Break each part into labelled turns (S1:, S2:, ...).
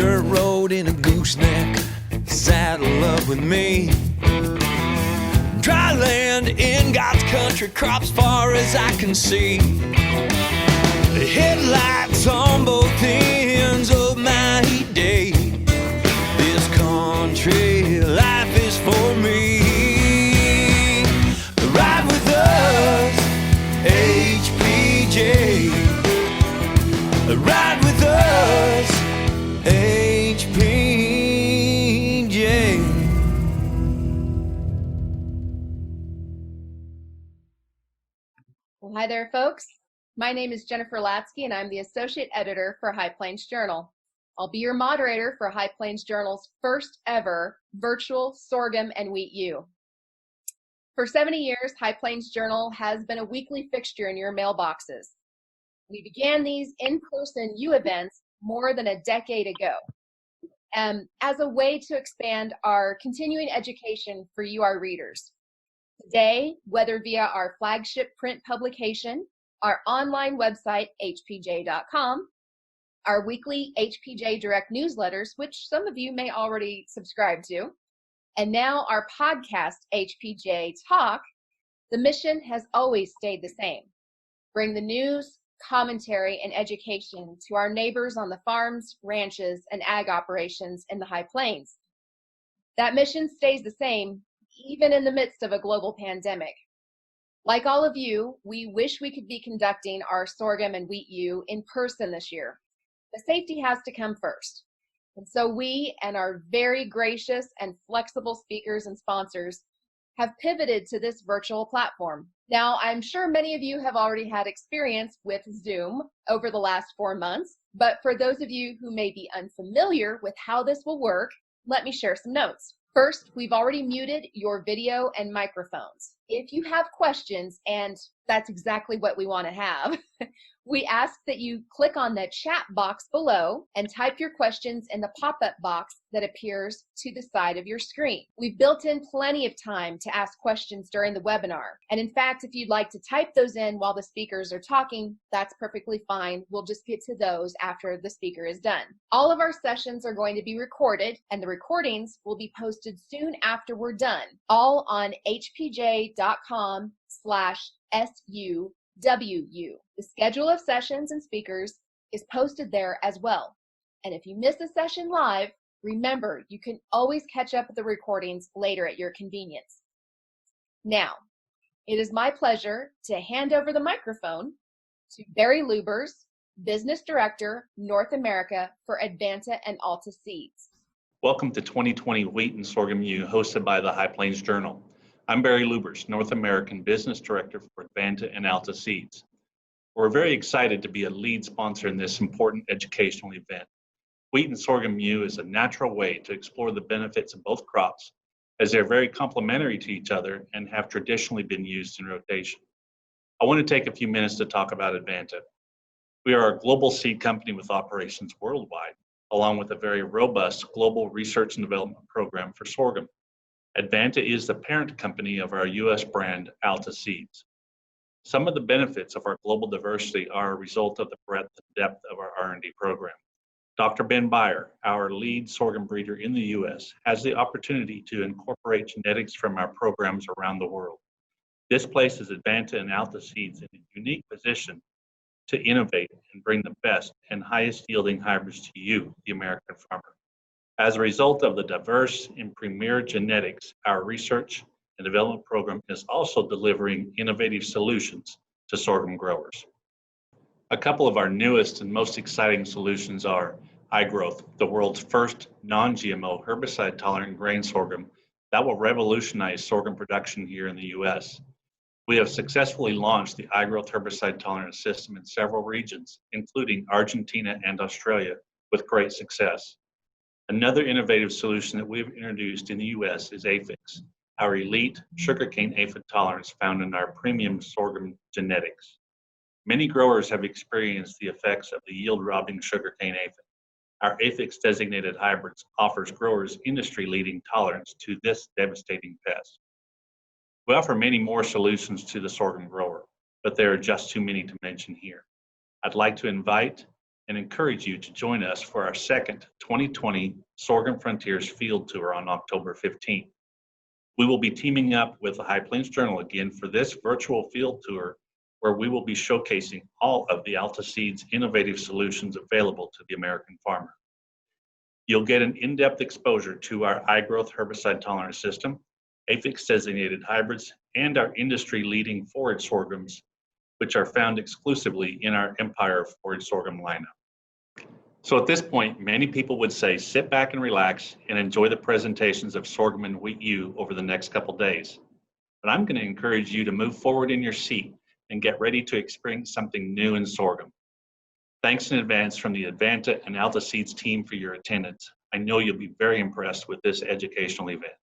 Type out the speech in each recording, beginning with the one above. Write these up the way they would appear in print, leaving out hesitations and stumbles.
S1: dirt road in a gooseneck, saddle up with me. Dry land in God's country, crops far as I can see. The headlights on both ends of my heat day. This country life is for me. Ride with us, HPJ. Ride with us, HPJ.
S2: Well, hi there, folks. My name is Jennifer Latsky, and I'm the Associate Editor for High Plains Journal. I'll be your moderator for High Plains Journal's first ever virtual sorghum and wheat U. For 70 years, High Plains Journal has been a weekly fixture in your mailboxes. We began these in-person U events more than a decade ago, as a way to expand our continuing education for you, our readers. Today, whether via our flagship print publication, our online website, hpj.com, our weekly HPJ Direct newsletters, which some of you may already subscribe to, and now our podcast, HPJ Talk, the mission has always stayed the same. Bring the news, commentary, and education to our neighbors on the farms, ranches, and ag operations in the High Plains. That mission stays the same even in the midst of a global pandemic. Like all of you, we wish we could be conducting our sorghum and wheat U in person this year. The safety has to come first. And so we and our very gracious and flexible speakers and sponsors have pivoted to this virtual platform. Now, I'm sure many of you have already had experience with Zoom over the last 4 months, but for those of you who may be unfamiliar with how this will work, let me share some notes. First, we've already muted your video and microphones. If you have questions, and that's exactly what we want to have, we ask that you click on the chat box below and type your questions in the pop-up box that appears to the side of your screen. We've built in plenty of time to ask questions during the webinar. And in fact, if you'd like to type those in while the speakers are talking, that's perfectly fine. We'll just get to those after the speaker is done. All of our sessions are going to be recorded, and the recordings will be posted soon after we're done, all on hpj.com/SUWU. The schedule of sessions and speakers is posted there as well. And if you miss a session live, remember, you can always catch up with the recordings later at your convenience. Now, it is my pleasure to hand over the microphone to Barry Lubers, Business Director, North America for Advanta and Alta Seeds.
S3: Welcome to 2020 Wheat and Sorghum U, hosted by the High Plains Journal. I'm Barry Lubers, North American Business Director for Advanta and Alta Seeds. We're very excited to be a lead sponsor in this important educational event. Wheat and Sorghum U is a natural way to explore the benefits of both crops, as they're very complementary to each other and have traditionally been used in rotation. I want to take a few minutes to talk about Advanta. We are a global seed company with operations worldwide, along with a very robust global research and development program for sorghum. Advanta is the parent company of our U.S. brand, Alta Seeds. Some of the benefits of our global diversity are a result of the breadth and depth of our R&D program. Dr. Ben Beyer, our lead sorghum breeder in the U.S., has the opportunity to incorporate genetics from our programs around the world. This places Advanta and Alta Seeds in a unique position to innovate and bring the best and highest yielding hybrids to you, the American farmer. As a result of the diverse and premier genetics, our research and development program is also delivering innovative solutions to sorghum growers. A couple of our newest and most exciting solutions are igrowth, the world's first non-GMO herbicide-tolerant grain sorghum that will revolutionize sorghum production here in the U.S. We have successfully launched the igrowth herbicide-tolerant system in several regions, including Argentina and Australia, with great success. Another innovative solution that we've introduced in the U.S. is Aphix, our elite sugarcane aphid tolerance found in our premium sorghum genetics. Many growers have experienced the effects of the yield-robbing sugarcane aphid. Our Aphix designated hybrids offers growers industry-leading tolerance to this devastating pest. We offer many more solutions to the sorghum grower, but there are just too many to mention here. I'd like to invite and encourage you to join us for our second 2020 Sorghum Frontiers Field Tour on October 15th. We will be teaming up with the High Plains Journal again for this virtual field tour, where we will be showcasing all of the Alta Seed's innovative solutions available to the American farmer. You'll get an in-depth exposure to our igrowth herbicide tolerant system, aphix designated hybrids, and our industry-leading forage sorghums, which are found exclusively in our Empire forage sorghum lineup. So at this point, many people would say sit back and relax and enjoy the presentations of sorghum and wheat U over the next couple days. But I'm going to encourage you to move forward in your seat and get ready to experience something new in sorghum. Thanks in advance from the Advanta and Alta Seeds team for your attendance. I know you'll be very impressed with this educational event.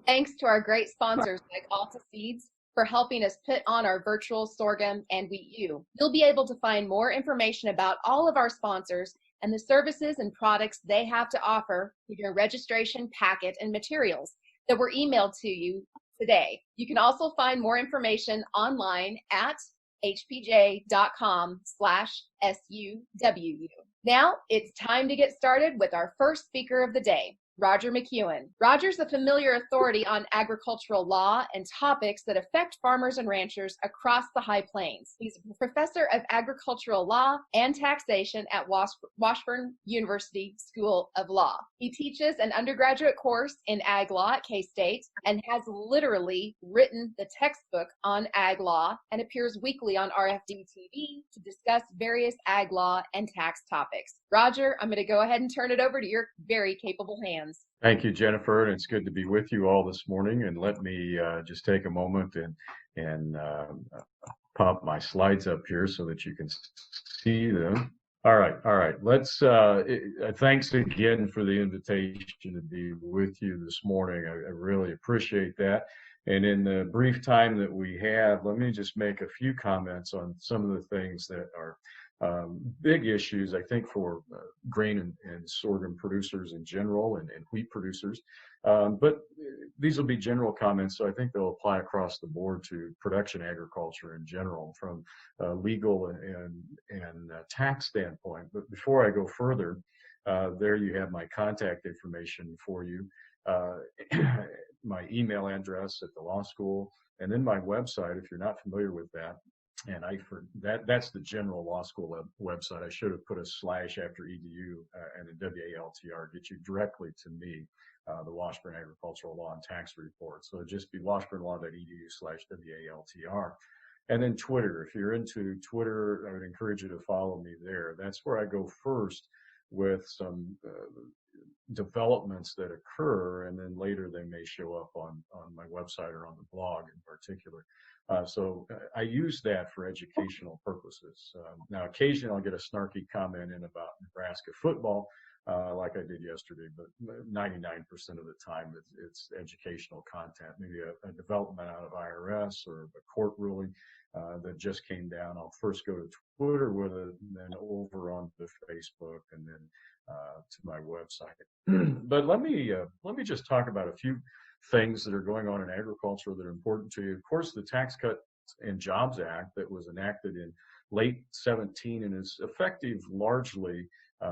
S2: Thanks to our great sponsors like Alta Seeds for helping us put on our virtual sorghum and wheat U. You'll be able to find more information about all of our sponsors and the services and products they have to offer with your registration packet and materials that were emailed to you today. You can also find more information online at hpj.com/SUWU. Now it's time to get started with our first speaker of the day, Roger McEowen. Roger's a familiar authority on agricultural law and topics that affect farmers and ranchers across the High Plains. He's a professor of agricultural law and taxation at Washburn University School of Law. He teaches an undergraduate course in ag law at K-State and has literally written the textbook on ag law and appears weekly on RFD TV to discuss various ag law and tax topics. Roger, I'm going to go ahead and turn it over to your very capable hands.
S4: Thank you, Jennifer, and it's good to be with you all this morning. And let me just take a moment and pop my slides up here so that you can see them. All right. Let's. Thanks again for the invitation to be with you this morning. I really appreciate that. And in the brief time that we have, let me just make a few comments on some of the things that are big issues, I think, for grain and sorghum producers in general and wheat producers. But these will be general comments, so I think they'll apply across the board to production agriculture in general from legal and tax standpoint. But before I go further, there you have my contact information for you, my email address at the law school, and then my website if you're not familiar with that. And that's the general law school website. I should have put a slash after edu and a WALTR, get you directly to me, the Washburn Agricultural Law and Tax Report. So it'd just be washburnlaw.edu/WALTR. And then Twitter. If you're into Twitter, I would encourage you to follow me there. That's where I go first with some developments that occur, and then later they may show up on my website or on the blog in particular. So I use that for educational purposes. Now, occasionally I'll get a snarky comment in about Nebraska football, like I did yesterday, but 99% of the time it's educational content, maybe a development out of IRS or a court ruling that just came down. I'll first go to Twitter with it, and then over on to Facebook, and then to my website. But let me just talk about a few things that are going on in agriculture that are important to you. Of course, the Tax Cuts and Jobs Act that was enacted in late 17 and is effective largely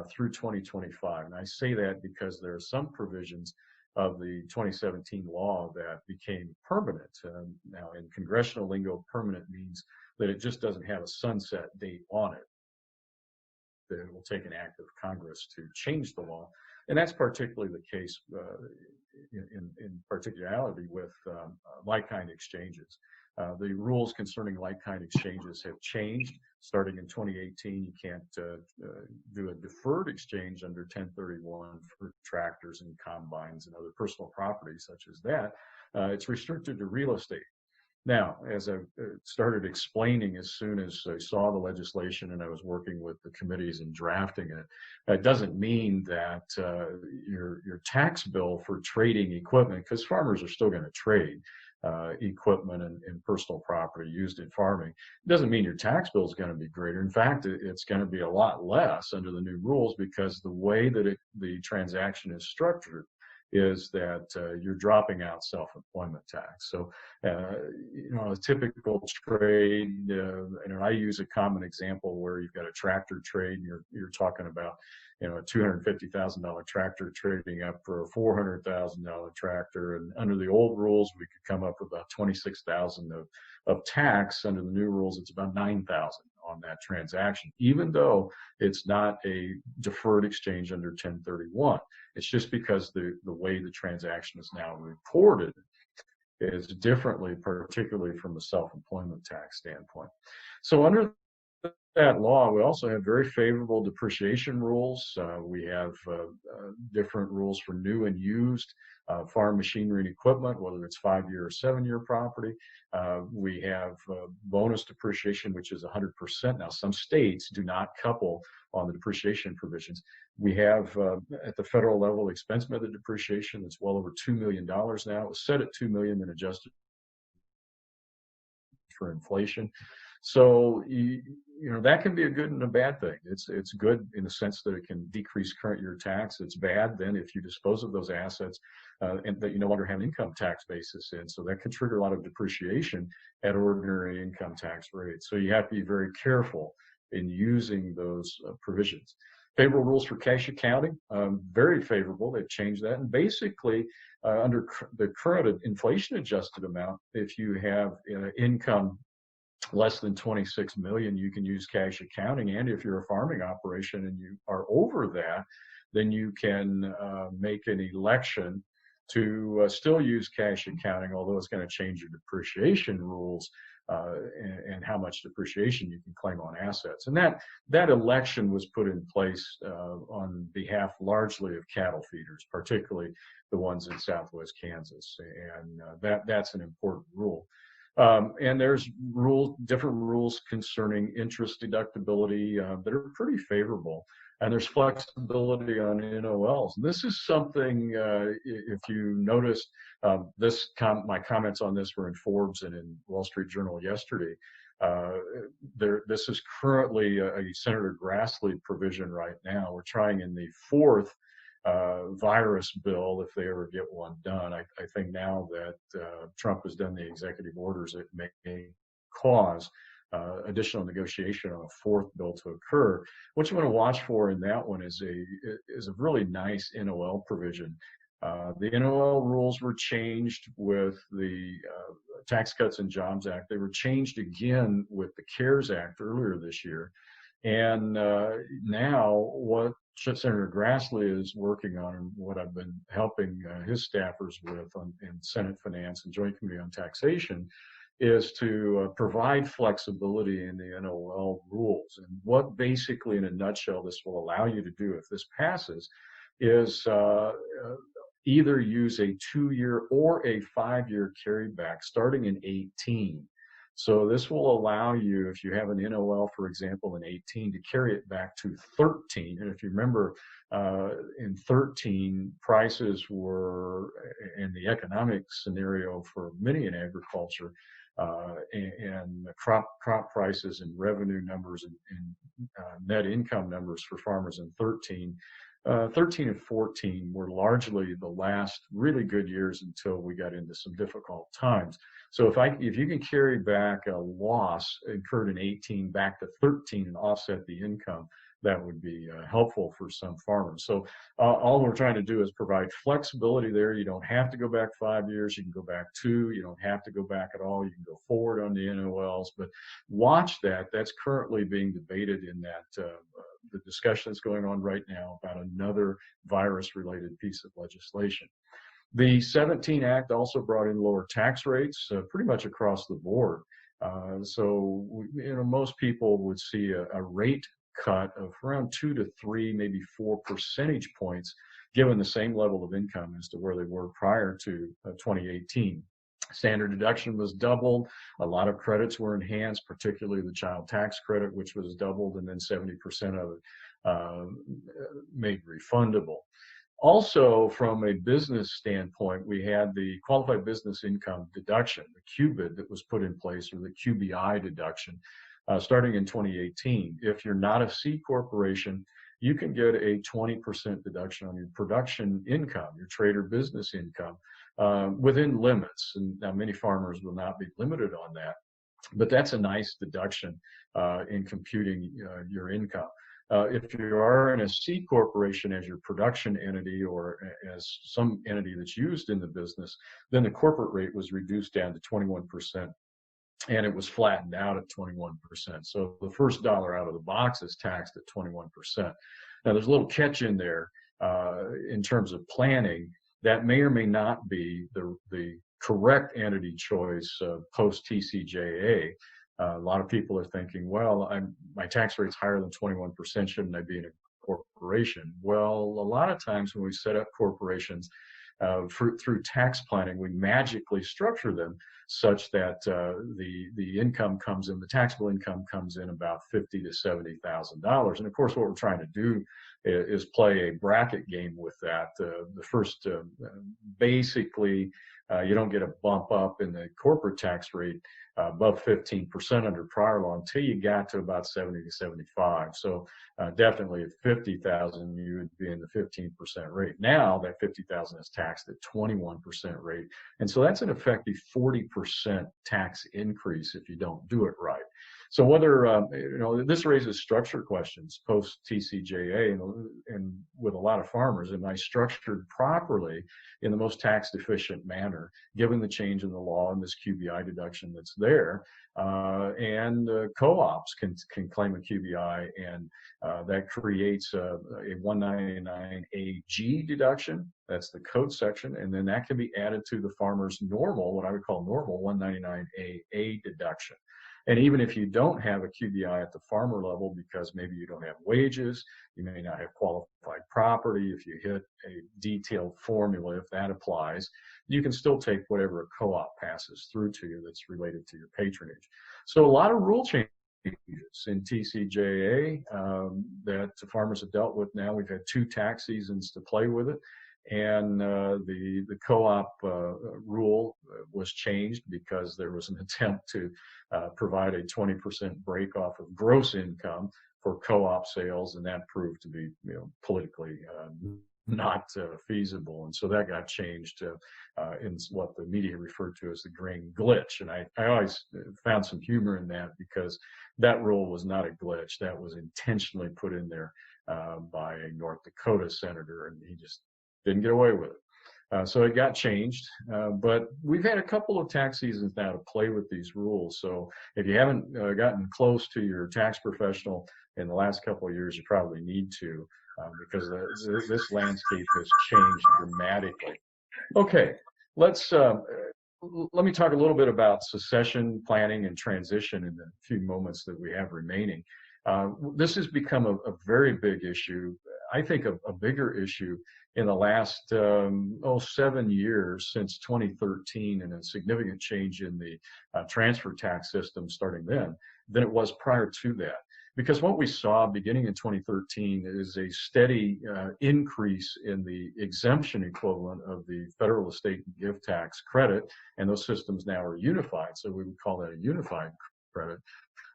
S4: through 2025. And I say that because there are some provisions of the 2017 law that became permanent. Now, in congressional lingo, permanent means that it just doesn't have a sunset date on it, that it will take an act of Congress to change the law. And that's particularly the case in particularity with like-kind exchanges. The rules concerning like-kind exchanges have changed. Starting in 2018, you can't do a deferred exchange under 1031 for tractors and combines and other personal property such as that. It's restricted to real estate. Now, as I started explaining as soon as I saw the legislation and I was working with the committees and drafting it, it doesn't mean that your tax bill for trading equipment, because farmers are still going to trade equipment and personal property used in farming, it doesn't mean your tax bill is going to be greater. In fact, it's going to be a lot less under the new rules, because the way that the transaction is structured is that you're dropping out self-employment tax. So, a typical trade, and I use a common example where you've got a tractor trade, and you're talking about, a $250,000 tractor trading up for a $400,000 tractor, and under the old rules, we could come up with about $26,000 of tax. Under the new rules, it's about $9,000 on that transaction, even though it's not a deferred exchange under 1031. It's just because the way the transaction is now reported is differently, particularly from a self-employment tax standpoint. So under that law, we also have very favorable depreciation rules. We have different rules for new and used farm machinery and equipment, whether it's 5-year or 7-year property. We have bonus depreciation, which is 100%. Now, some states do not couple on the depreciation provisions. We have, at the federal level, expense method depreciation that's well over $2 million now. It was set at $2 million and adjusted for inflation. So, that can be a good and a bad thing. It's good in the sense that it can decrease current year tax. It's bad then if you dispose of those assets and that you no longer have an income tax basis in. So that could trigger a lot of depreciation at ordinary income tax rates. So you have to be very careful in using those provisions. Favorable rules for cash accounting, very favorable. They've changed that. And basically, under the current inflation adjusted amount, if you have income less than 26 million, you can use cash accounting. And if you're a farming operation and you are over that, then you can make an election to still use cash accounting, although it's going to change your depreciation rules and how much depreciation you can claim on assets. And that election was put in place on behalf largely of cattle feeders, particularly the ones in Southwest Kansas. And that's an important rule. And there's different rules concerning interest deductibility that are pretty favorable. And there's flexibility on NOLs. And this is something, if you noticed, my comments on this were in Forbes and in Wall Street Journal yesterday. This is currently a Senator Grassley provision right now. We're trying in the 4th virus bill, if they ever get one done. I think now that Trump has done the executive orders, it may cause additional negotiation on a 4th bill to occur. What you want to watch for in that one is a really nice NOL provision. The NOL rules were changed with the Tax Cuts and Jobs Act. They were changed again with the CARES Act earlier this year. And now what Senator Grassley is working on, and what I've been helping his staffers with in Senate Finance and Joint Committee on Taxation, is to provide flexibility in the NOL rules. And what basically, in a nutshell, this will allow you to do if this passes is either use a 2-year or a 5-year carryback starting in 18. So this will allow you, if you have an NOL, for example, in 18, to carry it back to 13. And if you remember, in 13, prices were, in the economic scenario for many in agriculture, and crop prices and revenue numbers and net income numbers for farmers in 13. 13 and 14 were largely the last really good years until we got into some difficult times. So if you can carry back a loss incurred in 18 back to 13 and offset the income, that would be helpful for some farmers. So all we're trying to do is provide flexibility there. You don't have to go back 5 years. You can go back 2. You don't have to go back at all. You can go forward on the NOLs. But watch that. That's currently being debated in that the discussion that's going on right now about another virus-related piece of legislation. The 17 Act also brought in lower tax rates pretty much across the board. So most people would see a rate cut of around 2 to 3, maybe 4 percentage points, given the same level of income as to where they were prior to 2018. Standard deduction was doubled. A lot of credits were enhanced, particularly the child tax credit, which was doubled, and then 70% of it made refundable. Also, from a business standpoint, we had the qualified business income deduction, the QBID, that was put in place, or the QBI deduction, starting in 2018. If you're not a C corporation you can get a 20% deduction on your production income, your trade or business income, within limits. And now many farmers will not be limited on that, but that's a nice deduction in computing your income. If you are in a C corporation as your production entity or as some entity that's used in the business, then the corporate rate was reduced down to 21%. And it was flattened out at 21%. So the first dollar out of the box is taxed at 21%. Now there's a little catch in there in terms of planning. That may or may not be the correct entity choice post TCJA. A lot of people are thinking, well, my tax rate's higher than 21%. Shouldn't I be in a corporation? Well, a lot of times when we set up corporations through tax planning, we magically structure them such that the income comes in, the taxable income comes in about $50,000 to $70,000. And of course, what we're trying to do is play a bracket game with that. The first, basically, you don't get a bump up in the corporate tax rate above 15% under prior law until you got to about 70 to 75. So definitely at 50,000, you would be in the 15% rate. Now that 50,000 is taxed at 21% rate. And so that's an effective 40% tax increase if you don't do it right. So whether, this raises structure questions post TCJA and with a lot of farmers, am I structured properly in the most tax efficient manner, given the change in the law and this QBI deduction that's there? And co-ops can claim a QBI, and that creates a 199AG deduction. That's the code section. And then that can be added to the farmer's normal, what I would call normal 199AA deduction. And even if you don't have a QBI at the farmer level because maybe you don't have wages, you may not have qualified property, if you hit a detailed formula, if that applies, you can still take whatever a co-op passes through to you that's related to your patronage. So a lot of rule changes in TCJA that the farmers have dealt with now. We've had 2 tax seasons to play with it. And the co-op rule was changed because there was an attempt to provide a 20% break off of gross income for co-op sales, and that proved to be politically not feasible. And so that got changed in what the media referred to as the grain glitch. And I always found some humor in that because that rule was not a glitch. That was intentionally put in there by a North Dakota senator, and he just didn't get away with it. So it got changed, but we've had a couple of tax seasons now to play with these rules. So if you haven't gotten close to your tax professional in the last couple of years, you probably need to, because this landscape has changed dramatically. Okay, let me talk a little bit about succession planning and transition in the few moments that we have remaining. This has become a very big issue. I think a bigger issue in the last 7 years since 2013, and a significant change in the transfer tax system starting then than it was prior to that. Because what we saw beginning in 2013 is a steady increase in the exemption equivalent of the federal estate gift tax credit, and those systems now are unified, so we would call that a unified credit.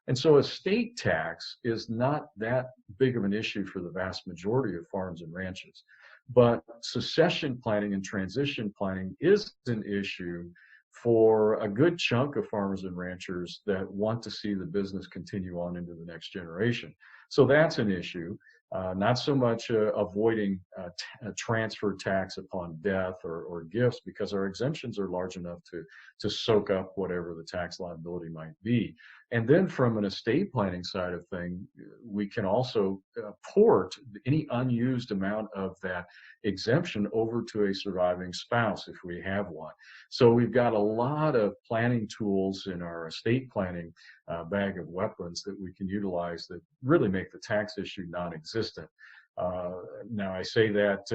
S4: And so estate tax is not that big of an issue for the vast majority of farms and ranches. But succession planning and transition planning is an issue for a good chunk of farmers and ranchers that want to see the business continue on into the next generation. So that's an issue. Not so much avoiding transfer tax upon death or gifts, because our exemptions are large enough to soak up whatever the tax liability might be. And then from an estate planning side of things, we can also port any unused amount of that exemption over to a surviving spouse if we have one. So we've got a lot of planning tools in our estate planning bag of weapons that we can utilize that really make the tax issue non-existent. Now I say that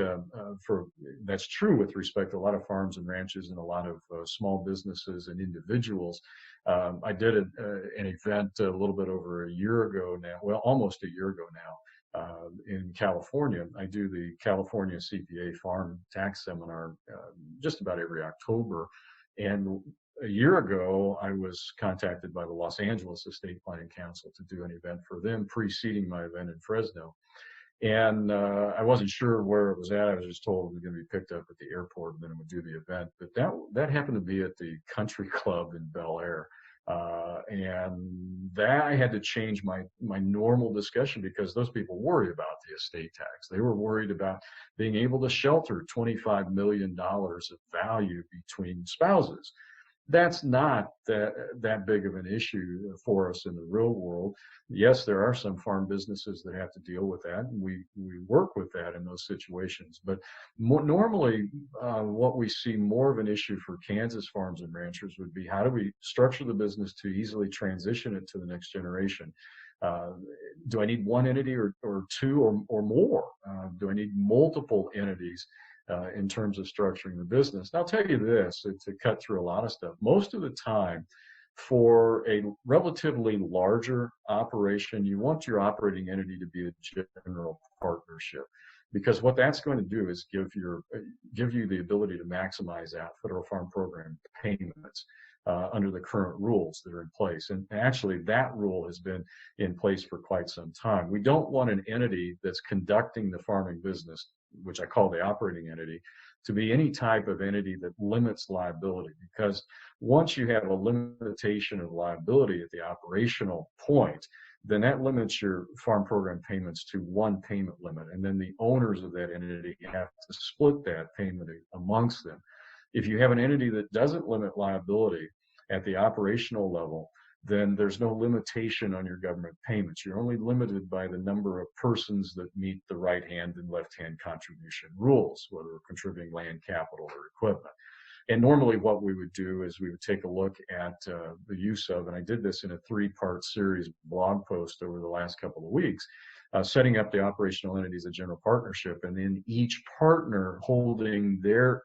S4: that's true with respect to a lot of farms and ranches and a lot of small businesses and individuals. I did an event a little bit over a year ago now, well, almost a year ago now, in California. I do the California CPA Farm Tax Seminar just about every October. And a year ago, I was contacted by the Los Angeles Estate Planning Council to do an event for them preceding my event in Fresno. And I wasn't sure where it was at. I was just told it was going to be picked up at the airport and then it would do the event. But that happened to be at the country club in Bel Air. And that I had to change my normal discussion because those people worry about the estate tax. They were worried about being able to shelter $25 million of value between spouses. That's not that big of an issue for us in the real world. Yes, there are some farm businesses that have to deal with that, and we work with that in those situations. But normally, what we see more of an issue for Kansas farms and ranchers would be how do we structure the business to easily transition it to the next generation? Do I need one entity or two or more? Do I need multiple entities? In terms of structuring the business. And I'll tell you this, to cut through a lot of stuff, most of the time for a relatively larger operation, you want your operating entity to be a general partnership, because what that's going to do is give you the ability to maximize out federal farm program payments under the current rules that are in place. And actually, that rule has been in place for quite some time. We don't want an entity that's conducting the farming business, which I call the operating entity, to be any type of entity that limits liability, because once you have a limitation of liability at the operational point, then that limits your farm program payments to one payment limit, and then the owners of that entity have to split that payment amongst them. If you have an entity that doesn't limit liability at the operational level, then there's no limitation on your government payments. You're only limited by the number of persons that meet the right hand and left hand contribution rules, whether we're contributing land, capital, or equipment. And normally what we would do is we would take a look at the use of, and I did this in a 3-part series blog post over the last couple of weeks, setting up the operational entities as a general partnership, and then each partner holding their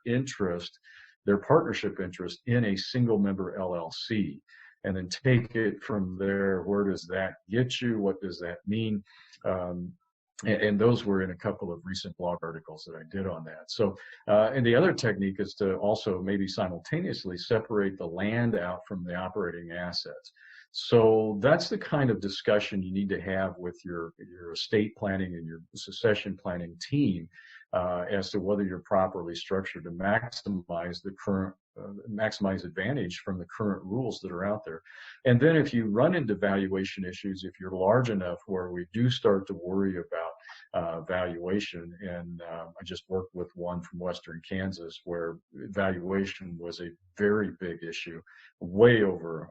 S4: partnership interest in a single member LLC. And then take it from there. Where does that get you? What does that mean? And those were in a couple of recent blog articles that I did on that. So, and the other technique is to also maybe simultaneously separate the land out from the operating assets. So that's the kind of discussion you need to have with your estate planning and your succession planning team as to whether you're properly structured to maximize the current maximize advantage from the current rules that are out there. And then if you run into valuation issues, if you're large enough where we do start to worry about valuation, and I just worked with one from Western Kansas where valuation was a very big issue, way over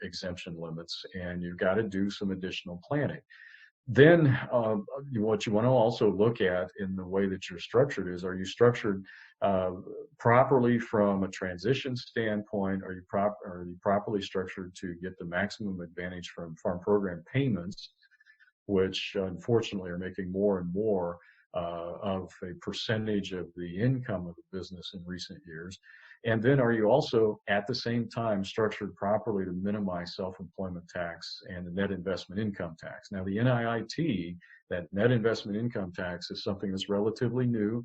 S4: exemption limits, and you've got to do some additional planning. Then what you want to also look at in the way that you're structured is, are you structured properly from a transition standpoint? Are you properly structured to get the maximum advantage from farm program payments, which unfortunately are making more and more of a percentage of the income of the business in recent years? And then are you also at the same time structured properly to minimize self-employment tax and the net investment income tax? Now, the NIIT, that net investment income tax, is something that's relatively new.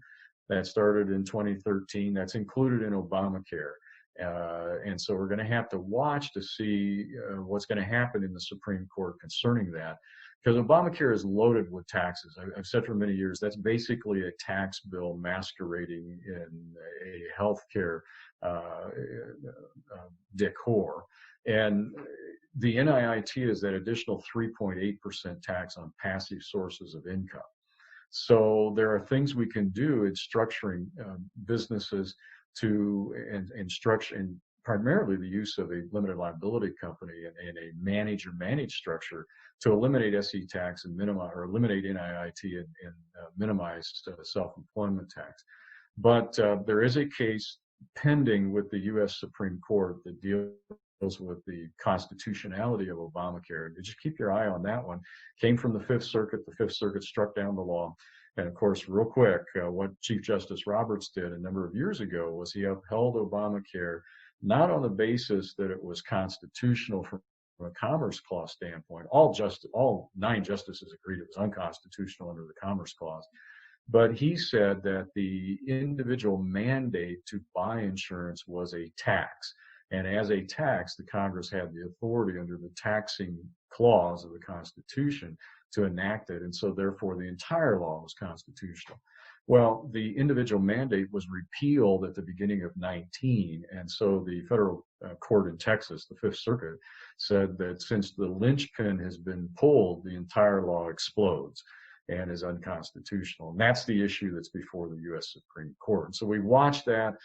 S4: That started in 2013. That's included in Obamacare. And so we're going to have to watch to see what's going to happen in the Supreme Court concerning that. Because Obamacare is loaded with taxes. I've said for many years, that's basically a tax bill masquerading in a healthcare decor. And the NIIT is that additional 3.8% tax on passive sources of income. So there are things we can do in structuring businesses to structure, and primarily the use of a limited liability company and a managed structure to eliminate SE tax and minimize, or eliminate NIIT and minimize self-employment tax. But there is a case pending with the U.S. Supreme Court that deals with the constitutionality of Obamacare. Just keep your eye on that one. Came from the Fifth Circuit. The Fifth Circuit struck down the law. And of course, real quick, what Chief Justice Roberts did a number of years ago was he upheld Obamacare not on the basis that it was constitutional from a Commerce Clause standpoint. All 9 justices agreed it was unconstitutional under the Commerce Clause. But he said that the individual mandate to buy insurance was a tax. And as a tax, the Congress had the authority under the taxing clause of the Constitution to enact it, and so therefore the entire law was constitutional. Well, the individual mandate was repealed at the beginning of 19, and so the federal court in Texas, the Fifth Circuit, said that since the linchpin has been pulled, the entire law explodes and is unconstitutional. And that's the issue that's before the U.S. Supreme Court. And so we watch that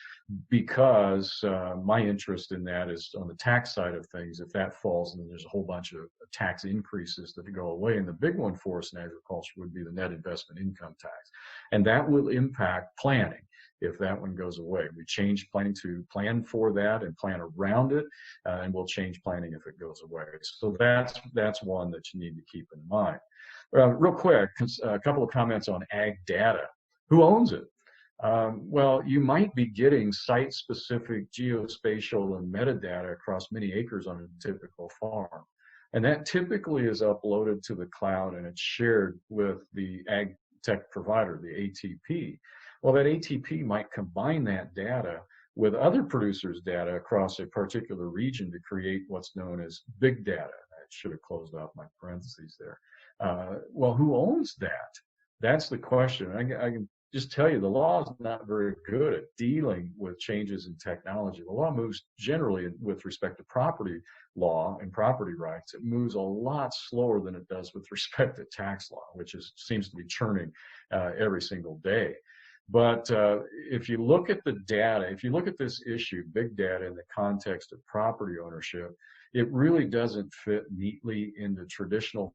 S4: because my interest in that is on the tax side of things. If that falls, then there's a whole bunch of tax increases that go away. And the big one for us in agriculture would be the net investment income tax. And that will impact planning if that one goes away. We change planning to plan for that and plan around it, and we'll change planning if it goes away. So that's one that you need to keep in mind. Real quick, a couple of comments on ag data. Who owns it? Well, you might be getting site-specific geospatial and metadata across many acres on a typical farm. And that typically is uploaded to the cloud and it's shared with the ag tech provider, the ATP. Well, that ATP might combine that data with other producers' data across a particular region to create what's known as big data. I should have closed off my parentheses there. Well, who owns that? That's the question. I can just tell you the law is not very good at dealing with changes in technology. The law moves generally with respect to property law and property rights. It moves a lot slower than it does with respect to tax law, which seems to be churning every single day. But if you look at the data, if you look at this issue, big data, in the context of property ownership, it really doesn't fit neatly into traditional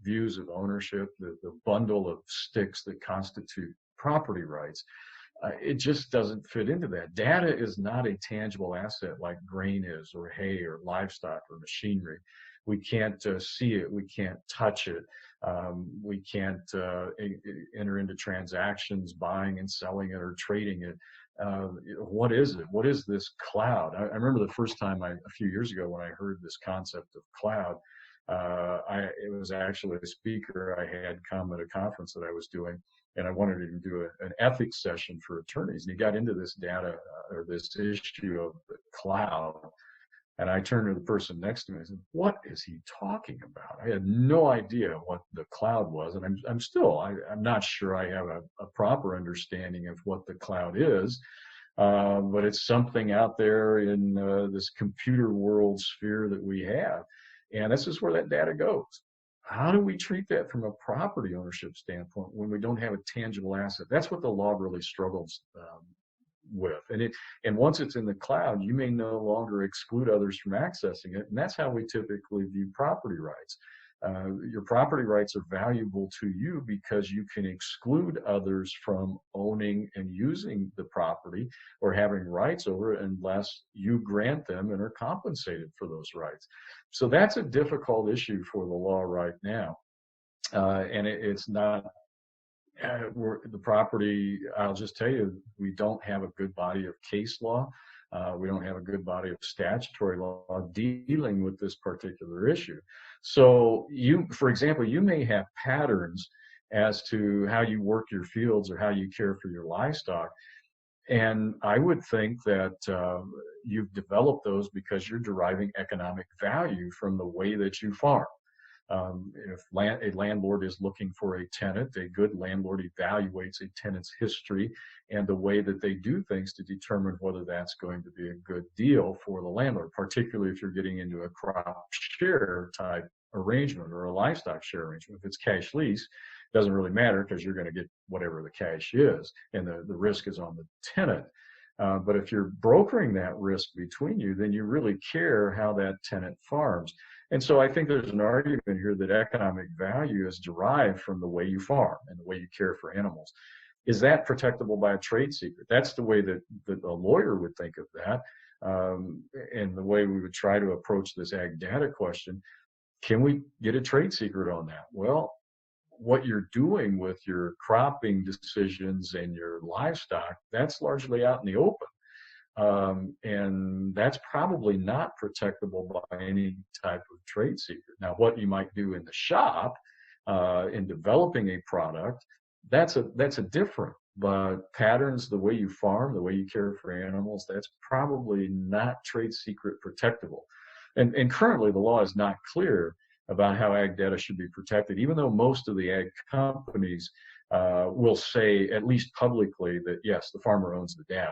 S4: views of ownership, the bundle of sticks that constitute property rights. It just doesn't fit into that. Data is not a tangible asset like grain is, or hay, or livestock, or machinery. We can't see it. We can't touch it. We can't enter into transactions, buying and selling it or trading it. What is it? What is this cloud? I remember the first time a few years ago when I heard this concept of cloud, it was actually a speaker I had come at a conference that I was doing, and I wanted to do an ethics session for attorneys. And he got into this data or this issue of the cloud. And I turned to the person next to me and said, "What is he talking about?" I had no idea what the cloud was. And I'm not sure I have a proper understanding of what the cloud is. But it's something out there in this computer world sphere that we have. And this is where that data goes. How do we treat that from a property ownership standpoint when we don't have a tangible asset? That's what the law really struggles with. And once it's in the cloud, you may no longer exclude others from accessing it. And that's how we typically view property rights. Your property rights are valuable to you because you can exclude others from owning and using the property or having rights over it unless you grant them and are compensated for those rights. So that's a difficult issue for the law right now. And it's not the property. I'll just tell you, we don't have a good body of case law. We don't have a good body of statutory law dealing with this particular issue. So for example, you may have patterns as to how you work your fields or how you care for your livestock. And I would think that you've developed those because you're deriving economic value from the way that you farm. If a landlord is looking for a tenant, a good landlord evaluates a tenant's history and the way that they do things to determine whether that's going to be a good deal for the landlord, particularly if you're getting into a crop share type arrangement or a livestock share arrangement. If it's cash lease, it doesn't really matter because you're going to get whatever the cash is, and the risk is on the tenant. But if you're brokering that risk between you, then you really care how that tenant farms. And so I think there's an argument here that economic value is derived from the way you farm and the way you care for animals. Is that protectable by a trade secret? That's the way that a lawyer would think of that, and the way we would try to approach this ag data question. Can we get a trade secret on that? Well, what you're doing with your cropping decisions and your livestock, that's largely out in the open. And that's probably not protectable by any type of trade secret. Now, what you might do in the shop in developing a product, that's a different. But patterns, the way you farm, the way you care for animals, that's probably not trade secret protectable. And currently the law is not clear about how ag data should be protected, even though most of the ag companies will say, at least publicly, that yes, the farmer owns the data.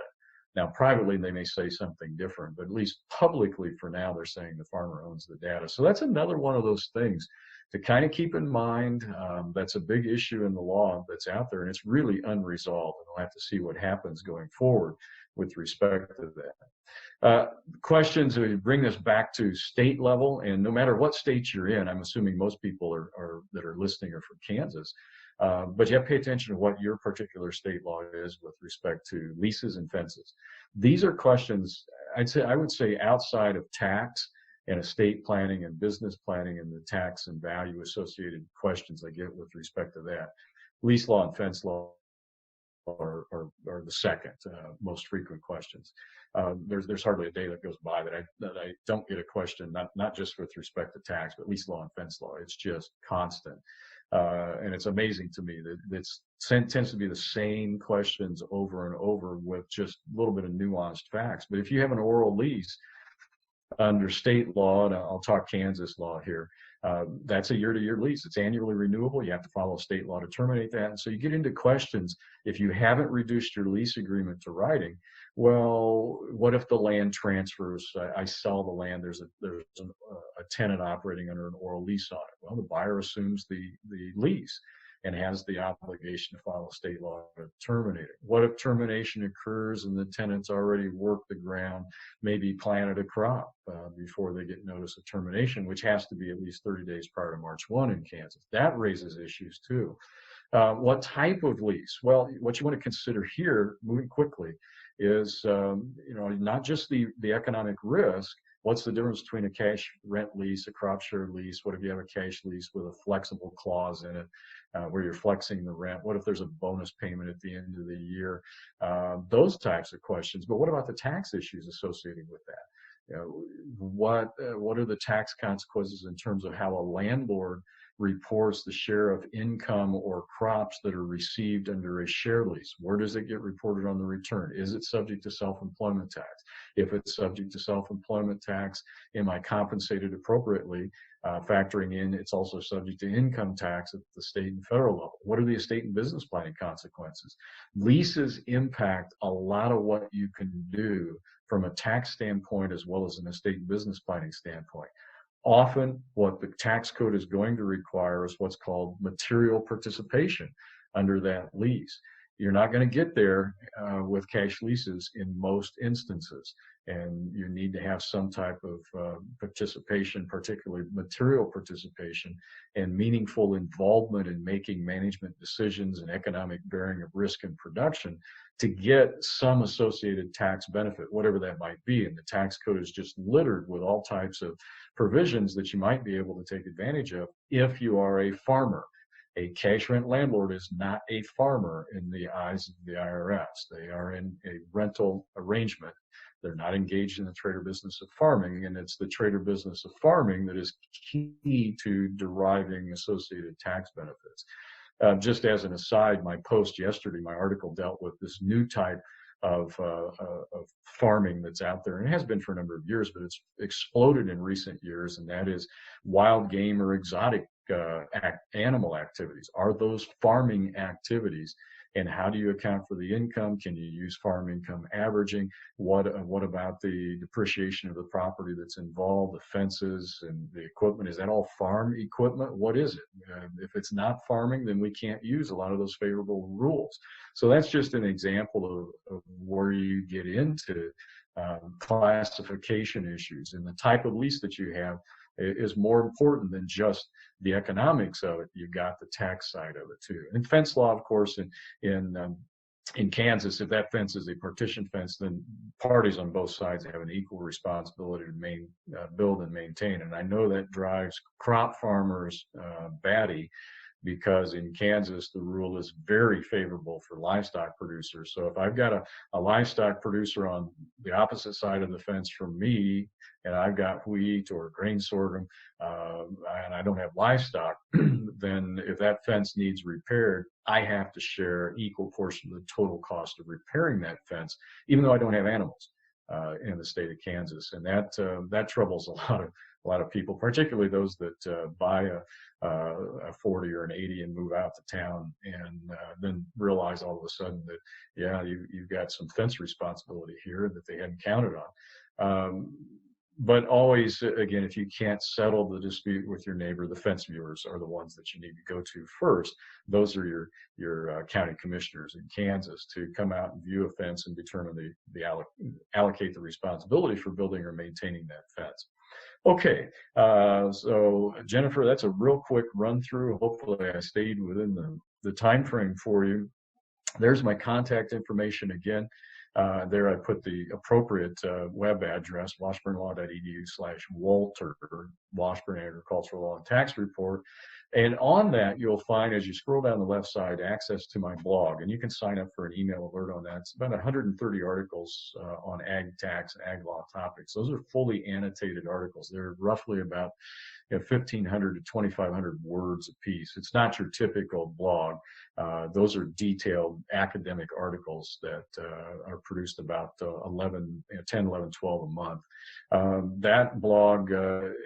S4: Now, privately, they may say something different, but at least publicly for now, they're saying the farmer owns the data. So that's another one of those things to kind of keep in mind. That's a big issue in the law that's out there, and it's really unresolved. And we'll have to see what happens going forward with respect to that. Questions bring us back to state level, and no matter what state you're in, I'm assuming most people that are listening are from Kansas, but you have to pay attention to what your particular state law is with respect to leases and fences. These are questions I would say outside of tax and estate planning and business planning and the tax and value associated questions I get with respect to that. Lease law and fence law are the second most frequent questions. There's hardly a day that goes by that I don't get a question, not just with respect to tax, but lease law and fence law. It's just constant. And it's amazing to me that it tends to be the same questions over and over with just a little bit of nuanced facts. But if you have an oral lease under state law, and I'll talk Kansas law here, that's a year-to-year lease. It's annually renewable. You have to follow state law to terminate that. And so you get into questions, if you haven't reduced your lease agreement to writing, well, what if the land transfers? I sell the land, there's a tenant operating under an oral lease on it. Well, the buyer assumes the lease and has the obligation to follow state law to terminate it. What if termination occurs and the tenant's already worked the ground, maybe planted a crop before they get notice of termination, which has to be at least 30 days prior to March 1 in Kansas? That raises issues too. What type of lease? Well, what you want to consider here, moving quickly, is not just the economic risk. What's the difference between a cash rent lease, a crop share lease? What if you have a cash lease with a flexible clause in it where you're flexing the rent? What if there's a bonus payment at the end of the year? Those types of questions. But what about the tax issues associated with that? What are the tax consequences in terms of how a landlord reports the share of income or crops that are received under a share lease? Where does it get reported on the return? Is it subject to self-employment tax? If it's subject to self-employment tax, am I compensated appropriately? Factoring in, it's also subject to income tax at the state and federal level. What are the estate and business planning consequences? Leases impact a lot of what you can do from a tax standpoint as well as an estate and business planning standpoint. Often what the tax code is going to require is what's called material participation under that lease. You're not going to get there with cash leases in most instances, and you need to have some type of participation, particularly material participation and meaningful involvement in making management decisions and economic bearing of risk and production to get some associated tax benefit, whatever that might be. And the tax code is just littered with all types of provisions that you might be able to take advantage of if you are a farmer. A cash rent landlord is not a farmer in the eyes of the IRS. They are in a rental arrangement. They're not engaged in the trade or business of farming, and it's the trade or business of farming that is key to deriving associated tax benefits. Just as an aside, my post yesterday, my article dealt with this new type of farming that's out there, and it has been for a number of years, but it's exploded in recent years, and that is wild game or exotic animal activities. Are those farming activities, and how do you account for the income? Can you use farm income averaging? What about the depreciation of the property that's involved, the fences and the equipment? Is that all farm equipment? What is it? If it's not farming, then we can't use a lot of those favorable rules. So that's just an example of where you get into classification issues, and the type of lease that you have is more important than just the economics of it. You've got the tax side of it too. And fence law, of course, in Kansas, if that fence is a partition fence, then parties on both sides have an equal responsibility to build and maintain. And I know that drives crop farmers batty, because in Kansas, the rule is very favorable for livestock producers. So if I've got a livestock producer on the opposite side of the fence from me, and I've got wheat or grain sorghum, and I don't have livestock, then if that fence needs repaired, I have to share an equal portion of the total cost of repairing that fence, even though I don't have animals. in the state of Kansas, and that troubles a lot of people, particularly those that buy a 40 or an 80 and move out to town, and then realize all of a sudden that you've got some fence responsibility here that they hadn't counted on. But always, again, if you can't settle the dispute with your neighbor, the fence viewers are the ones that you need to go to first. Those are your county commissioners in Kansas to come out and view a fence and determine allocate the responsibility for building or maintaining that fence. Okay, so Jennifer, that's a real quick run through. Hopefully I stayed within the time frame for you. There's my contact information again. There I put the appropriate web address, washburnlaw.edu/Walter, Washburn Agricultural Law and Tax Report. And on that, you'll find, as you scroll down the left side, access to my blog. And you can sign up for an email alert on that. It's about 130 articles on ag tax and ag law topics. Those are fully annotated articles. They're roughly about 1,500 to 2,500 words a piece. It's not your typical blog. Those are detailed academic articles that are produced about 10, 11, 12 a month. That blog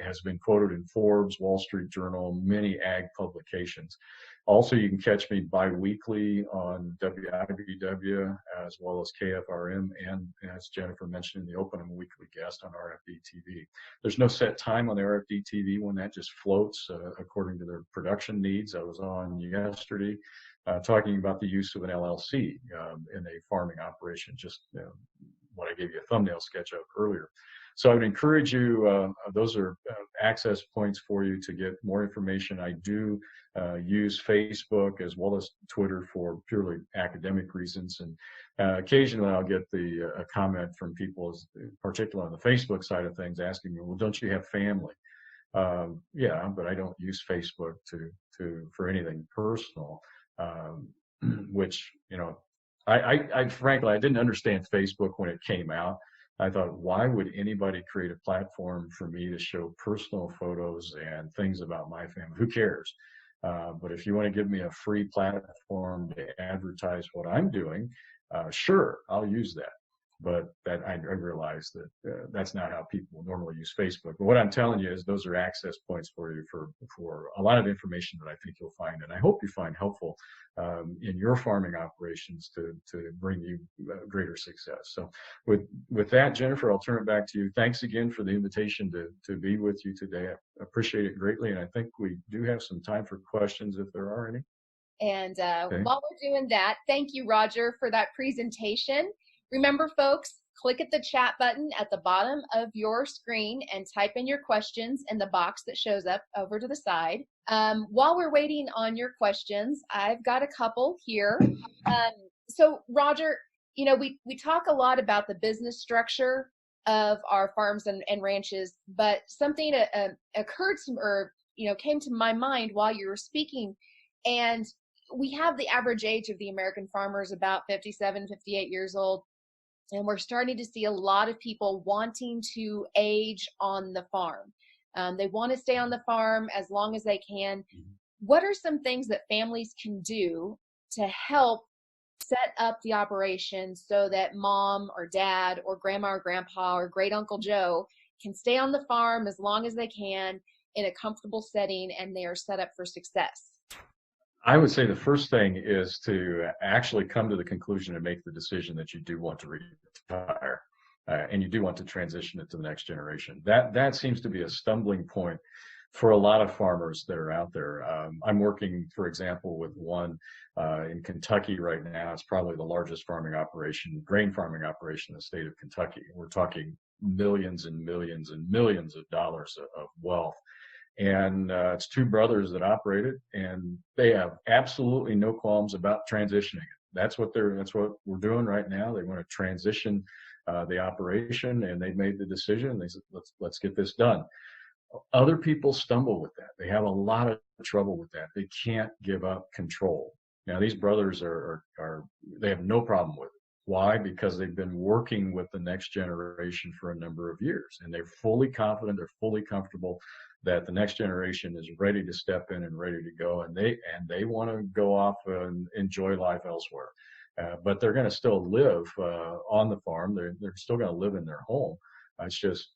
S4: has been quoted in Forbes, Wall Street Journal, many ag publications. Also, you can catch me bi-weekly on WIBW as well as KFRM, and as Jennifer mentioned in the open, I'm a weekly guest on RFD TV. There's no set time on the RFD TV when that just floats according to their production needs. I was on yesterday talking about the use of an LLC in a farming operation, just what I gave you a thumbnail sketch of earlier. So I would encourage you, those are access points for you to get more information. I do use Facebook as well as Twitter for purely academic reasons. And occasionally I'll get a comment from people, particularly on the Facebook side of things, asking me, well, don't you have family? Yeah, but I don't use Facebook for anything personal, which, I frankly, I didn't understand Facebook when it came out. I thought, why would anybody create a platform for me to show personal photos and things about my family? Who cares? But if you want to give me a free platform to advertise what I'm doing, sure, I'll use that. But I realize that that's not how people normally use Facebook. But what I'm telling you is those are access points for you for a lot of information that I think you'll find, and I hope you find helpful in your farming operations to bring you greater success. So with that, Jennifer, I'll turn it back to you. Thanks again for the invitation to be with you today. I appreciate it greatly, and I think we do have some time for questions if there are any.
S2: And
S4: Okay.
S2: While we're doing that, thank you, Roger, for that presentation. Remember, folks, click at the chat button at the bottom of your screen and type in your questions in the box that shows up over to the side. While we're waiting on your questions, I've got a couple here. So, Roger, we talk a lot about the business structure of our farms and ranches, but something occurred to, or came to my mind while you were speaking, and we have the average age of the American farmers about 57, 58 years old. And we're starting to see a lot of people wanting to age on the farm. They want to stay on the farm as long as they can. What are some things that families can do to help set up the operation so that mom or dad or grandma or grandpa or great Uncle Joe can stay on the farm as long as they can in a comfortable setting and they are set up for success?
S4: I would say the first thing is to actually come to the conclusion and make the decision that you do want to retire and you do want to transition it to the next generation. That seems to be a stumbling point for a lot of farmers that are out there. I'm working, for example, with one in Kentucky right now. It's probably the largest grain farming operation in the state of Kentucky. We're talking millions and millions and millions of dollars of wealth. And it's two brothers that operate it, and they have absolutely no qualms about transitioning it. That's what we're doing right now. They want to transition the operation, and they've made the decision. They said, let's get this done. Other people stumble with that. They have a lot of trouble with that. They can't give up control. Now, these brothers they have no problem with it. Why? Because they've been working with the next generation for a number of years, and they're fully confident, they're fully comfortable that the next generation is ready to step in and ready to go, and they want to go off and enjoy life elsewhere. but they're going to still live on the farm. They're still going to live in their home. It's just,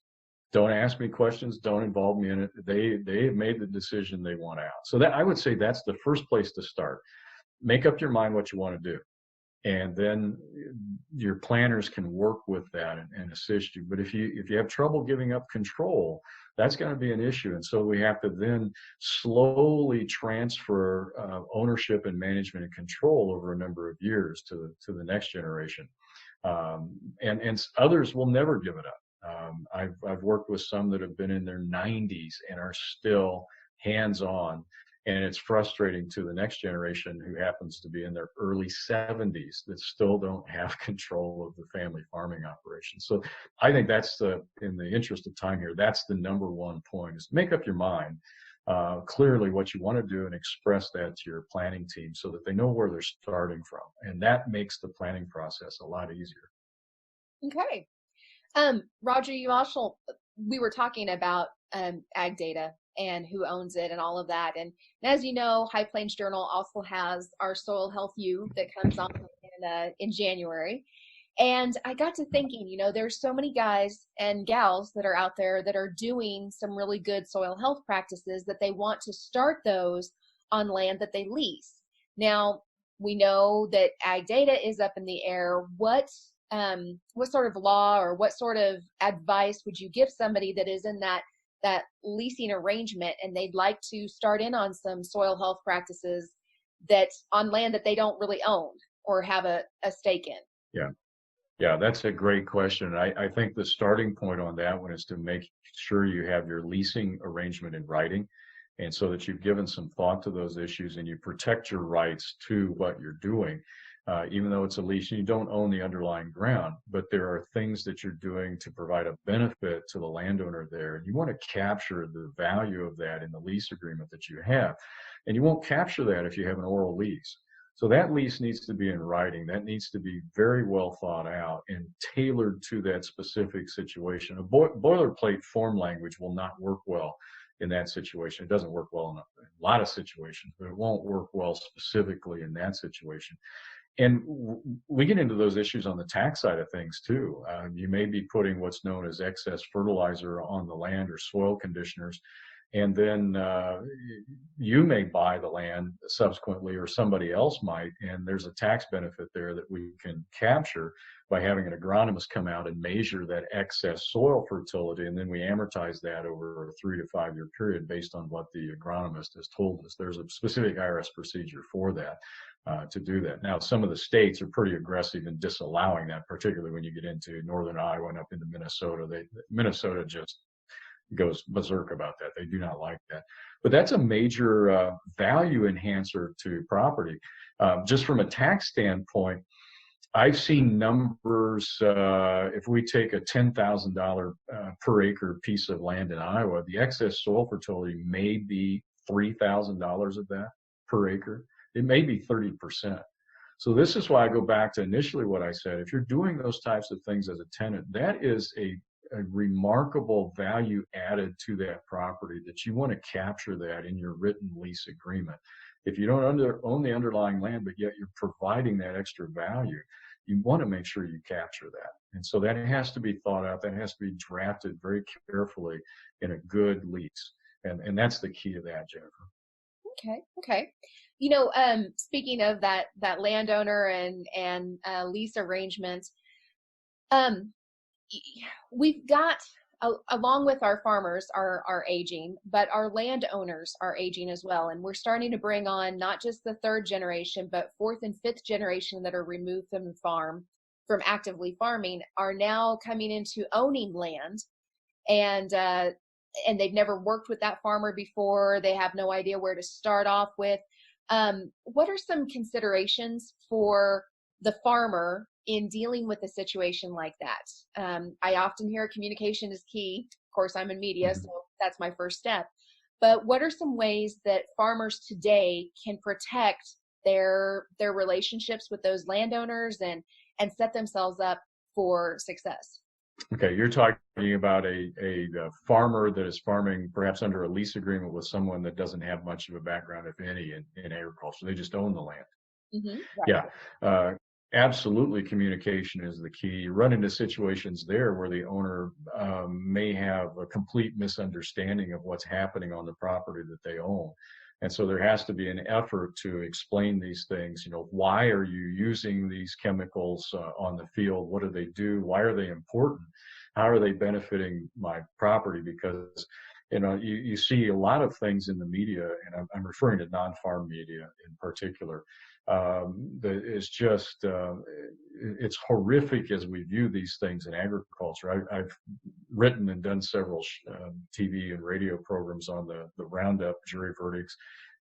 S4: don't ask me questions. Don't involve me in it. They have made the decision they want out. So that, I would say, that's the first place to start. Make up your mind what you want to do, and then your planners can work with that and assist you. But if you have trouble giving up control, that's going to be an issue. And so we have to then slowly transfer ownership and management and control over a number of years to the next generation. And others will never give it up. I've worked with some that have been in their 90s and are still hands-on, and it's frustrating to the next generation who happens to be in their early 70s that still don't have control of the family farming operation. So I think that's in the interest of time here, that's the number one point, is make up your mind clearly what you want to do and express that to your planning team so that they know where they're starting from. And that makes the planning process a lot easier.
S2: Okay. Roger, we were talking about ag data and who owns it and all of that. And as you know, High Plains Journal also has our Soil Health U that comes on in January. And I got to thinking, there's so many guys and gals that are out there that are doing some really good soil health practices that they want to start those on land that they lease. Now, we know that ag data is up in the air. What sort of law or what sort of advice would you give somebody that is in that leasing arrangement and they'd like to start in on some soil health practices that on land that they don't really own or have a stake in?
S4: Yeah, that's a great question. I think the starting point on that one is to make sure you have your leasing arrangement in writing, and so that you've given some thought to those issues and you protect your rights to what you're doing. Even though it's a lease, you don't own the underlying ground, but there are things that you're doing to provide a benefit to the landowner there. And you want to capture the value of that in the lease agreement that you have. And you won't capture that if you have an oral lease. So that lease needs to be in writing. That needs to be very well thought out and tailored to that specific situation. A boilerplate form language will not work well in that situation. It doesn't work well in a lot of situations, but it won't work well specifically in that situation. And we get into those issues on the tax side of things too. You may be putting what's known as excess fertilizer on the land or soil conditioners, and then you may buy the land subsequently, or somebody else might, and there's a tax benefit there that we can capture by having an agronomist come out and measure that excess soil fertility, and then we amortize that over a 3 to 5 year period based on what the agronomist has told us. There's a specific IRS procedure for that. To do that. Now, some of the states are pretty aggressive in disallowing that, particularly when you get into northern Iowa and up into Minnesota. Minnesota just goes berserk about that. They do not like that. But that's a major value enhancer to property. Just from a tax standpoint, I've seen numbers, if we take a $10,000 per acre piece of land in Iowa, the excess soil fertility may be $3,000 of that per acre. It may be 30%. So this is why I go back to initially what I said. If you're doing those types of things as a tenant, that is a remarkable value added to that property that you want to capture that in your written lease agreement. If you don't own the underlying land, but yet you're providing that extra value, you want to make sure you capture that. And so that has to be thought out. That has to be drafted very carefully in a good lease. And that's the key to that, Jennifer.
S2: Okay. Speaking of that landowner and lease arrangements, we've got, along with our farmers are aging, but our landowners are aging as well. And we're starting to bring on not just the third generation, but fourth and fifth generation that are removed from the farm, from actively farming, are now coming into owning land. And they've never worked with that farmer before. They have no idea where to start off with. What are some considerations for the farmer in dealing with a situation like that? I often hear communication is key. Of course, I'm in media, so that's my first step. But what are some ways that farmers today can protect their relationships with those landowners and set themselves up for success?
S4: Okay, you're talking about a farmer that is farming perhaps under a lease agreement with someone that doesn't have much of a background, if any, in agriculture. They just own the land.
S2: Mm-hmm.
S4: Right. Yeah. Absolutely, communication is the key. You run into situations there where the owner may have a complete misunderstanding of what's happening on the property that they own. And so there has to be an effort to explain these things. You know, why are you using these chemicals on the field? What do they do? Why are they important? How are they benefiting my property? Because, you know, you see a lot of things in the media, and I'm referring to non-farm media in particular, that is just it's horrific as we view these things in agriculture. I've written and done several TV and radio programs on the Roundup jury verdicts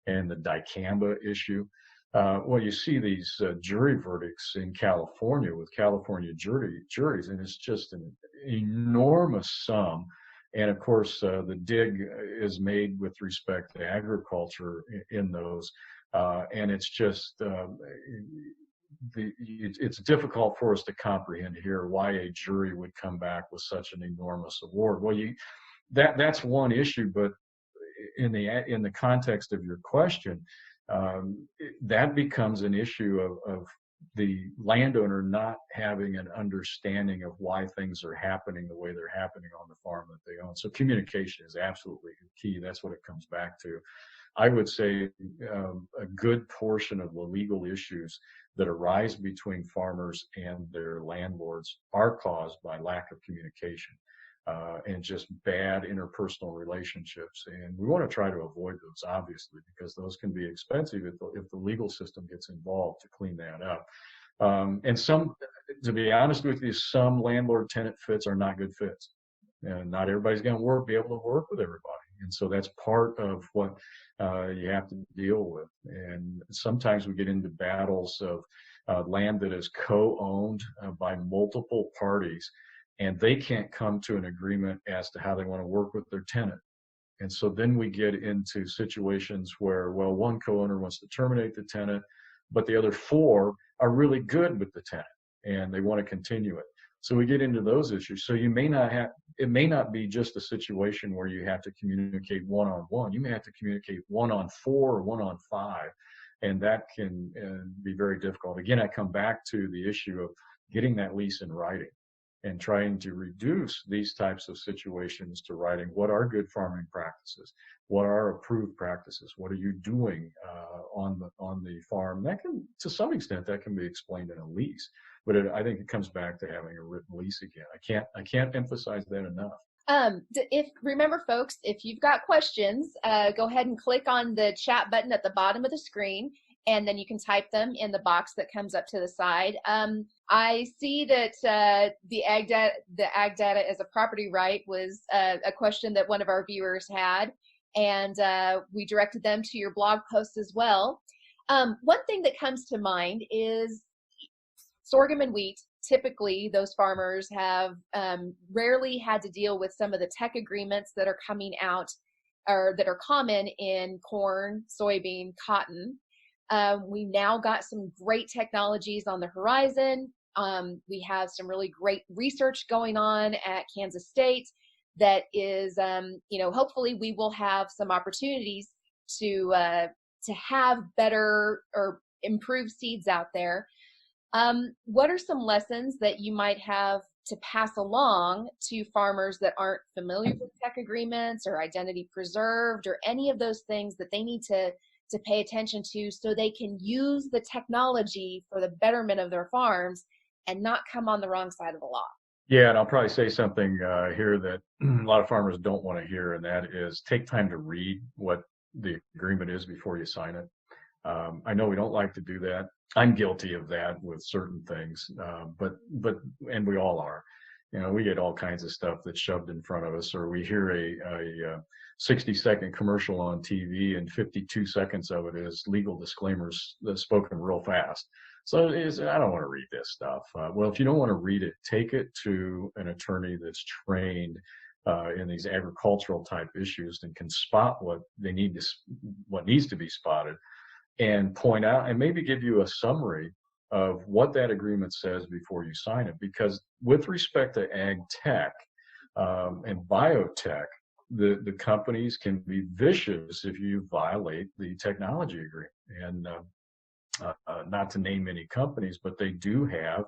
S4: and the dicamba issue. Well, you see these jury verdicts in California with California juries, and it's just an enormous sum. And of course, the dig is made with respect to agriculture in those. And it's just it's difficult for us to comprehend here why a jury would come back with such an enormous award. Well, that's one issue, but in the context of your question, that becomes an issue of the landowner not having an understanding of why things are happening the way they're happening on the farm that they own. So communication is absolutely key. That's what it comes back to. I would say a good portion of the legal issues that arise between farmers and their landlords are caused by lack of communication and just bad interpersonal relationships. And we want to try to avoid those, obviously, because those can be expensive if the legal system gets involved to clean that up. And some, to be honest with you, some landlord-tenant fits are not good fits. And not everybody's going to be able to work with everybody. And so that's part of what you have to deal with. And sometimes we get into battles of land that is co-owned by multiple parties, and they can't come to an agreement as to how they want to work with their tenant. And so then we get into situations where, well, one co-owner wants to terminate the tenant, but the other four are really good with the tenant and they want to continue it. So we get into those issues. So it may not be just a situation where you have to communicate one-on-one. You may have to communicate 1-on-4 or 1-on-5, and that can be very difficult. Again, I come back to the issue of getting that lease in writing and trying to reduce these types of situations to writing. What are good farming practices? What are approved practices? What are you doing on the farm? That can, to some extent, that can be explained in a lease. But I think it comes back to having a written lease again. I can't emphasize that enough.
S2: Remember, folks, if you've got questions, go ahead and click on the chat button at the bottom of the screen, and then you can type them in the box that comes up to the side. I see that the ag data as a property right was a question that one of our viewers had, and we directed them to your blog post as well. One thing that comes to mind is sorghum and wheat. Typically, those farmers have rarely had to deal with some of the tech agreements that are coming out or that are common in corn, soybean, cotton. We now got some great technologies on the horizon. We have some really great research going on at Kansas State that is, hopefully we will have some opportunities to have better or improved seeds out there. What are some lessons that you might have to pass along to farmers that aren't familiar with tech agreements or identity preserved or any of those things that they need to pay attention to so they can use the technology for the betterment of their farms and not come on the wrong side of the law?
S4: Yeah, and I'll probably say something here that a lot of farmers don't want to hear, and that is take time to read what the agreement is before you sign it. I know we don't like to do that. I'm guilty of that with certain things, but we all are. You know, we get all kinds of stuff that's shoved in front of us, or we hear a 60-second commercial on TV, and 52 seconds of it is legal disclaimers that's spoken real fast. So I don't want to read this stuff. Well, if you don't want to read it, take it to an attorney that's trained in these agricultural type issues and can spot what needs to be spotted, and point out and maybe give you a summary of what that agreement says before you sign it. Because with respect to ag tech and biotech, the companies can be vicious if you violate the technology agreement. And not to name any companies, but they do have,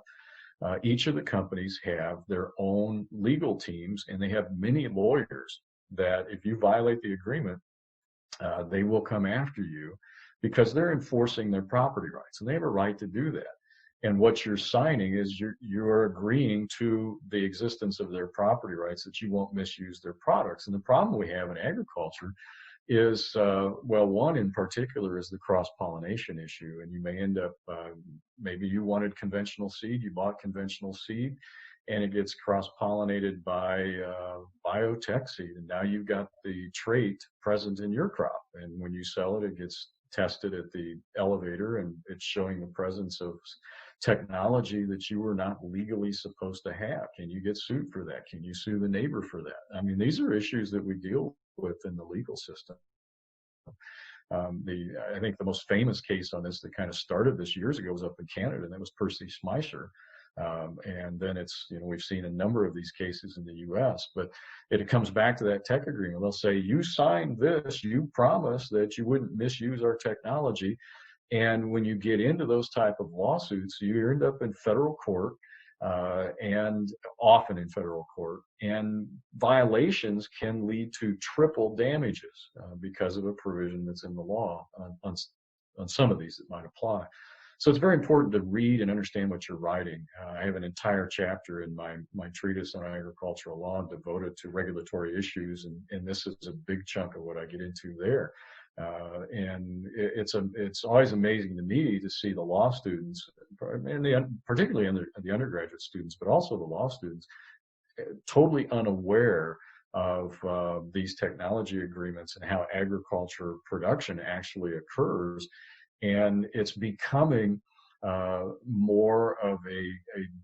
S4: each of the companies have their own legal teams, and they have many lawyers that if you violate the agreement, they will come after you because they're enforcing their property rights, and they have a right to do that. And what you're signing is you're agreeing to the existence of their property rights, that you won't misuse their products. And the problem we have in agriculture is, well, one in particular is the cross-pollination issue. And you may end up, maybe you wanted conventional seed, you bought conventional seed, and it gets cross-pollinated by biotech seed. And now you've got the trait present in your crop. And when you sell it, it gets tested at the elevator, and it's showing the presence of technology that you were not legally supposed to have. Can you get sued for that? Can you sue the neighbor for that? I mean, these are issues that we deal with in the legal system. I think the most famous case on this that kind of started this years ago was up in Canada, and that was Percy Schmeischer. And then it's, we've seen a number of these cases in the US, but it comes back to that tech agreement. They'll say, you signed this, you promised that you wouldn't misuse our technology. And when you get into those type of lawsuits, you end up in federal court, and often in federal court, and violations can lead to triple damages because of a provision that's in the law on some of these that might apply. So it's very important to read and understand what you're writing. I have an entire chapter in my treatise on agricultural law devoted to regulatory issues, and this is a big chunk of what I get into there. And it's always amazing to me to see the law students, and particularly the undergraduate students, but also the law students, totally unaware of these technology agreements and how agriculture production actually occurs. And it's becoming more of a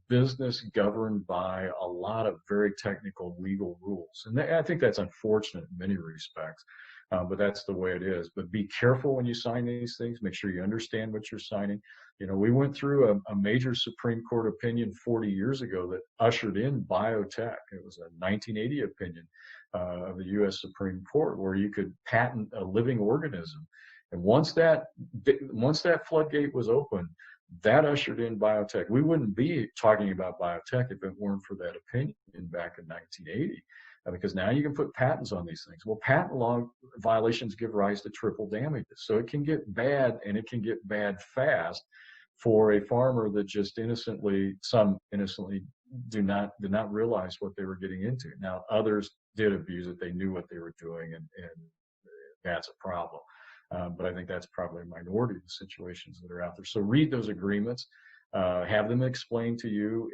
S4: business governed by a lot of very technical legal rules. And I think that's unfortunate in many respects, but that's the way it is. But be careful when you sign these things. Make sure you understand what you're signing. We went through a major Supreme Court opinion 40 years ago that ushered in biotech. It was a 1980 opinion of the U.S. Supreme Court where you could patent a living organism. And once that floodgate was open, that ushered in biotech. We wouldn't be talking about biotech if it weren't for that opinion back in 1980, because now you can put patents on these things. Well, patent law violations give rise to triple damages. So it can get bad, and it can get bad fast for a farmer that just innocently did not realize what they were getting into. Now, others did abuse it. They knew what they were doing, and that's a problem. But I think that's probably a minority of the situations that are out there. So read those agreements, have them explained to you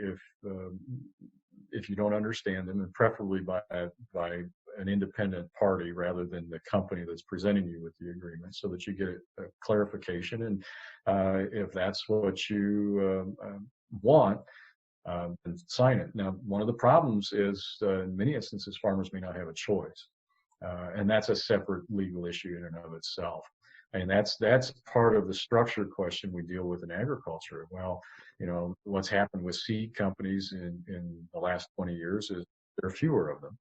S4: if you don't understand them, and preferably by an independent party rather than the company that's presenting you with the agreement, so that you get a clarification. And if that's what you want, then sign it. Now, one of the problems is in many instances, farmers may not have a choice. And that's a separate legal issue in and of itself. And that's part of the structure question we deal with in agriculture. Well, what's happened with seed companies in the last 20 years is there are fewer of them,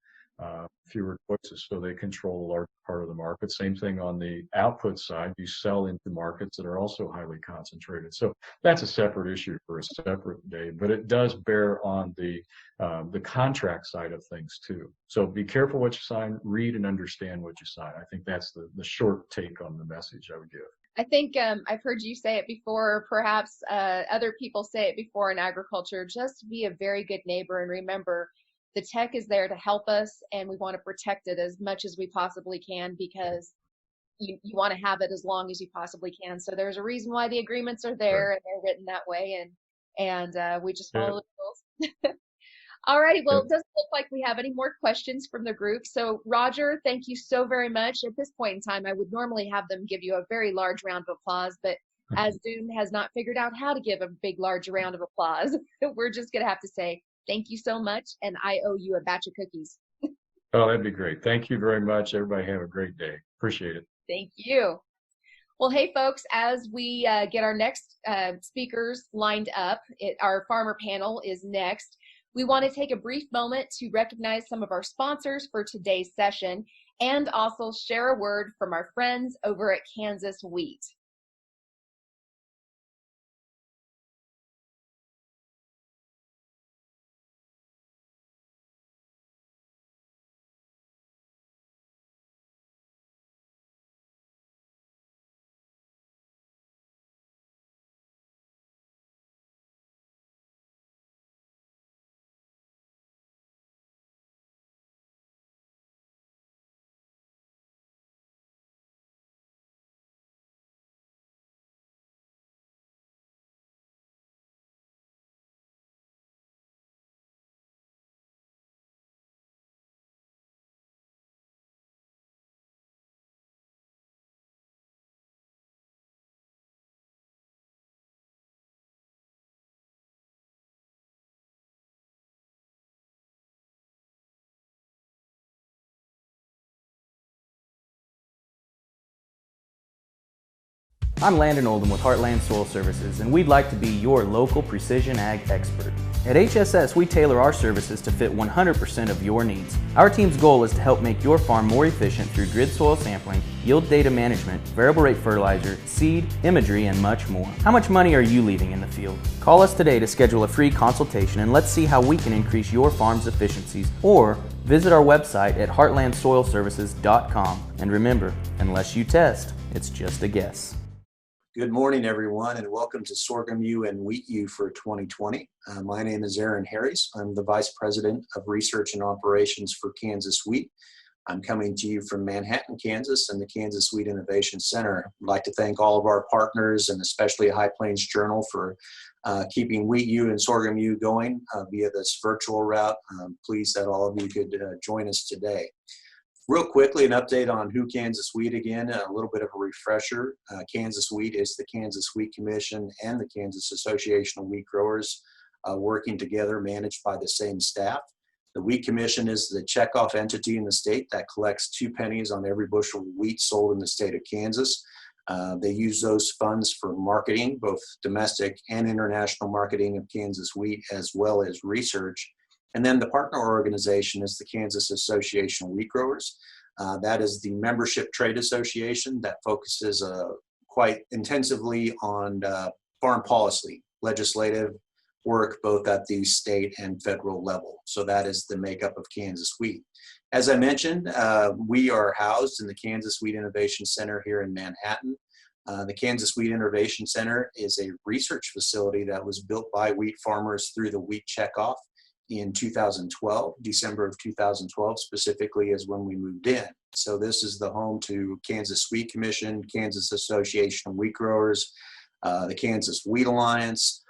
S4: fewer choices, so they control a large part of the market. Same thing on the output side. You sell into markets that are also highly concentrated. So that's a separate issue for a separate day, but it does bear on the contract side of things too. So be careful what you sign, read and understand what you sign. I think that's the short take on the message I would give.
S2: I think I've heard you say it before, perhaps other people say it before in agriculture, just be a very good neighbor and remember the tech is there to help us, and we want to protect it as much as we possibly can, because you want to have it as long as you possibly can. So there's a reason why the agreements are there, and they're written that way, and we just follow the rules. All righty, well, it doesn't look like we have any more questions from the group. So Roger, thank you so very much. At this point in time, I would normally have them give you a very large round of applause, but as Zoom has not figured out how to give a big, large round of applause, we're just going to have to say thank you so much, and I owe you a batch of cookies.
S4: Oh, that'd be great. Thank you very much. Everybody have a great day. Appreciate it.
S2: Thank you. Well, hey, folks, as we get our next speakers lined up, our farmer panel is next. We want to take a brief moment to recognize some of our sponsors for today's session, and also share a word from our friends over at Kansas Wheat.
S5: I'm Landon Oldham with Heartland Soil Services, and we'd like to be your local precision ag expert. At HSS, we tailor our services to fit 100% of your needs. Our team's goal is to help make your farm more efficient through grid soil sampling, yield data management, variable rate fertilizer, seed, imagery, and much more. How much money are you leaving in the field? Call us today to schedule a free consultation and let's see how we can increase your farm's efficiencies, or visit our website at heartlandsoilservices.com. And remember, unless you test, it's just a guess.
S6: Good morning, everyone, and welcome to Sorghum U and Wheat U for 2020. My name is Aaron Harries. I'm the Vice President of Research and Operations for Kansas Wheat. I'm coming to you from Manhattan, Kansas, and the Kansas Wheat Innovation Center. I'd like to thank all of our partners, and especially High Plains Journal, for keeping Wheat U and Sorghum U going via this virtual route. I'm pleased that all of you could join us today. Real quickly, an update on who Kansas Wheat again, a little bit of a refresher. Kansas Wheat is the Kansas Wheat Commission and the Kansas Association of Wheat Growers working together, managed by the same staff. The Wheat Commission is the checkoff entity in the state that collects 2 pennies on every bushel of wheat sold in the state of Kansas. They use those funds for marketing, both domestic and international marketing of Kansas wheat, as well as research. And then the partner organization is the Kansas Association of Wheat Growers. That is the membership trade association that focuses quite intensively on farm policy, legislative work, both at the state and federal level. So that is the makeup of Kansas Wheat. As I mentioned, we are housed in the Kansas Wheat Innovation Center here in Manhattan. The Kansas Wheat Innovation Center is a research facility that was built by wheat farmers through the wheat checkoff in 2012, December of 2012 specifically is when we moved in. So this is the home to Kansas Wheat Commission, Kansas Association of Wheat Growers, the Kansas Wheat Alliance.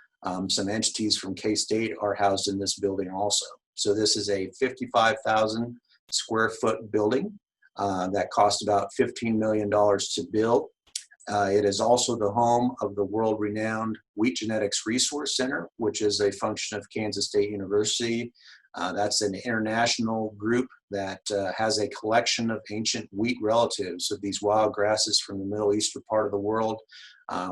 S6: Some entities from K-State are housed in this building also. So this is a 55,000 square foot building that cost about $15 million to build. It is also the home of the world-renowned Wheat Genetics Resource Center, which is a function of Kansas State University. That's an international group that has a collection of ancient wheat relatives of these wild grasses from the Middle Eastern part of the world.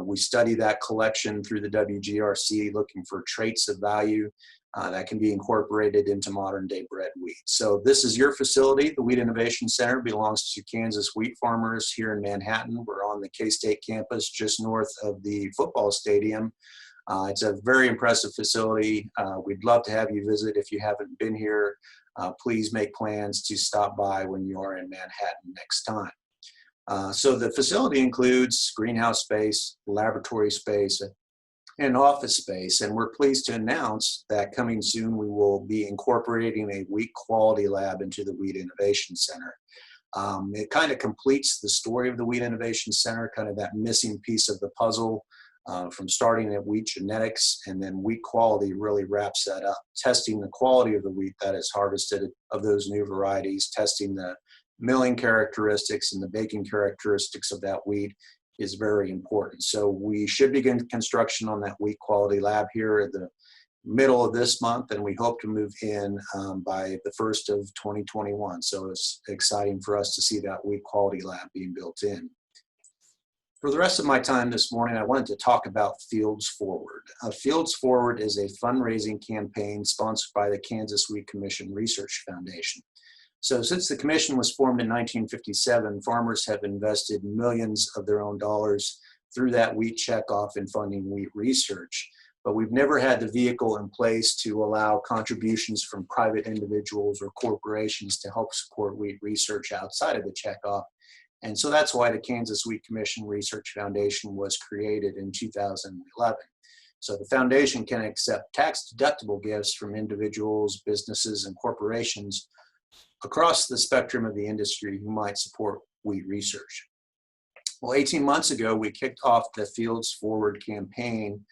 S6: We study that collection through the WGRC, looking for traits of value that can be incorporated into modern day bred wheat. So this is your facility. The Wheat Innovation Center belongs to Kansas wheat farmers here in Manhattan. We're on the K-State campus just north of the football stadium. It's a very impressive facility. We'd love to have you visit. If you haven't been here, please make plans to stop by when you are in Manhattan next time. So the facility includes greenhouse space, laboratory space, and office space, and we're pleased to announce that coming soon we will be incorporating a wheat quality lab into the Wheat Innovation Center. It kind of completes the story of the Wheat Innovation Center, kind of that missing piece of the puzzle from starting at wheat genetics, and then wheat quality really wraps that up. Testing the quality of the wheat that is harvested of those new varieties, testing the milling characteristics and the baking characteristics of that wheat is very important. So we should begin construction on that wheat quality lab here at the middle of this month, and we hope to move in by the 1st of 2021. So it's exciting for us to see that wheat quality lab being built in. For the rest of my time this morning, I wanted to talk about Fields Forward. Fields Forward is a fundraising campaign sponsored by the Kansas Wheat Commission Research Foundation. So since the commission was formed in 1957, farmers have invested millions of their own dollars through that wheat checkoff in funding wheat research. But we've never had the vehicle in place to allow contributions from private individuals or corporations to help support wheat research outside of the checkoff. And so that's why the Kansas Wheat Commission Research Foundation was created in 2011. So the foundation can accept tax-deductible gifts from individuals, businesses, and corporations across the spectrum of the industry who might support wheat research. Well, 18 months ago, we kicked off the Fields Forward campaign,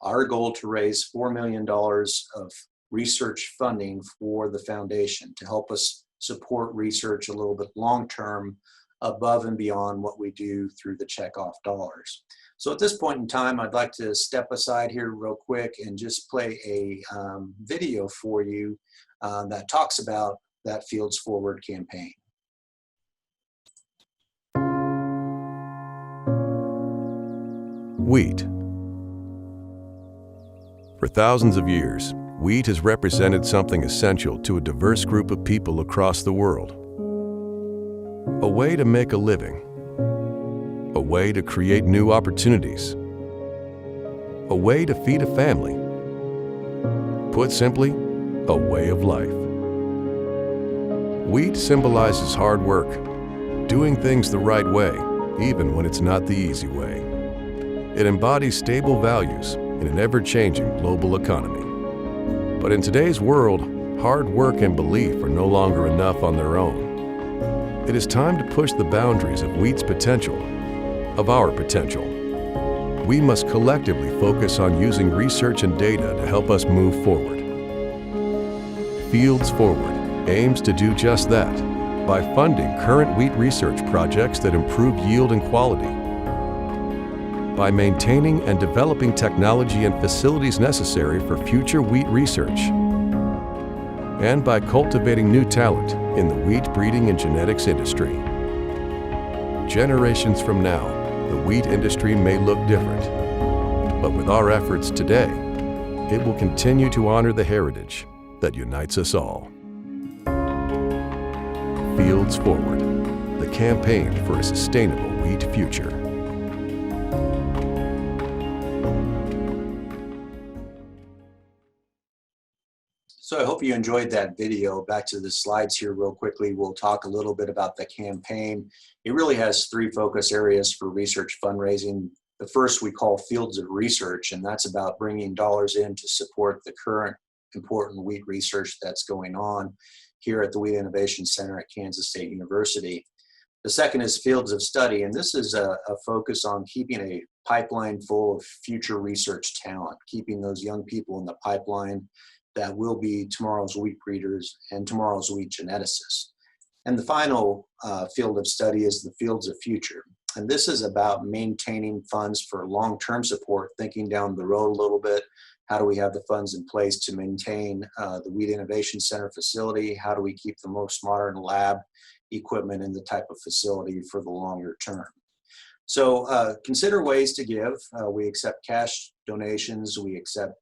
S6: our goal to raise $4 million of research funding for the foundation to help us support research a little bit long-term above and beyond what we do through the checkoff dollars. So at this point in time, I'd like to step aside here real quick and just play a video for you that talks about that Fields Forward campaign.
S7: Wheat. For thousands of years, wheat has represented something essential to a diverse group of people across the world. A way to make a living. A way to create new opportunities. A way to feed a family. Put simply, a way of life. Wheat symbolizes hard work, doing things the right way, even when it's not the easy way. It embodies stable values in an ever-changing global economy. But in today's world, hard work and belief are no longer enough on their own. It is time to push the boundaries of wheat's potential, of our potential. We must collectively focus on using research and data to help us move forward. Fields Forward aims to do just that by funding current wheat research projects that improve yield and quality, by maintaining and developing technology and facilities necessary for future wheat research, and by cultivating new talent in the wheat breeding and genetics industry. Generations from now, the wheat industry may look different, but with our efforts today, it will continue to honor the heritage that unites us all. Fields Forward, the campaign for a sustainable wheat future.
S6: So I hope you enjoyed that video. Back to the slides here real quickly. We'll talk a little bit about the campaign. It really has three focus areas for research fundraising. The first we call Fields of Research, and that's about bringing dollars in to support the current important wheat research that's going on here at the Wheat Innovation Center at Kansas State University. The second is Fields of Study, and this is a focus on keeping a pipeline full of future research talent, keeping those young people in the pipeline that will be tomorrow's wheat breeders and tomorrow's wheat geneticists. And the final field of study is the Fields of Future. And this is about maintaining funds for long-term support, thinking down the road a little bit. How do we have the funds in place to maintain the Wheat Innovation Center facility? How do we keep the most modern lab equipment in the type of facility for the longer term? So consider ways to give. We accept cash donations. We accept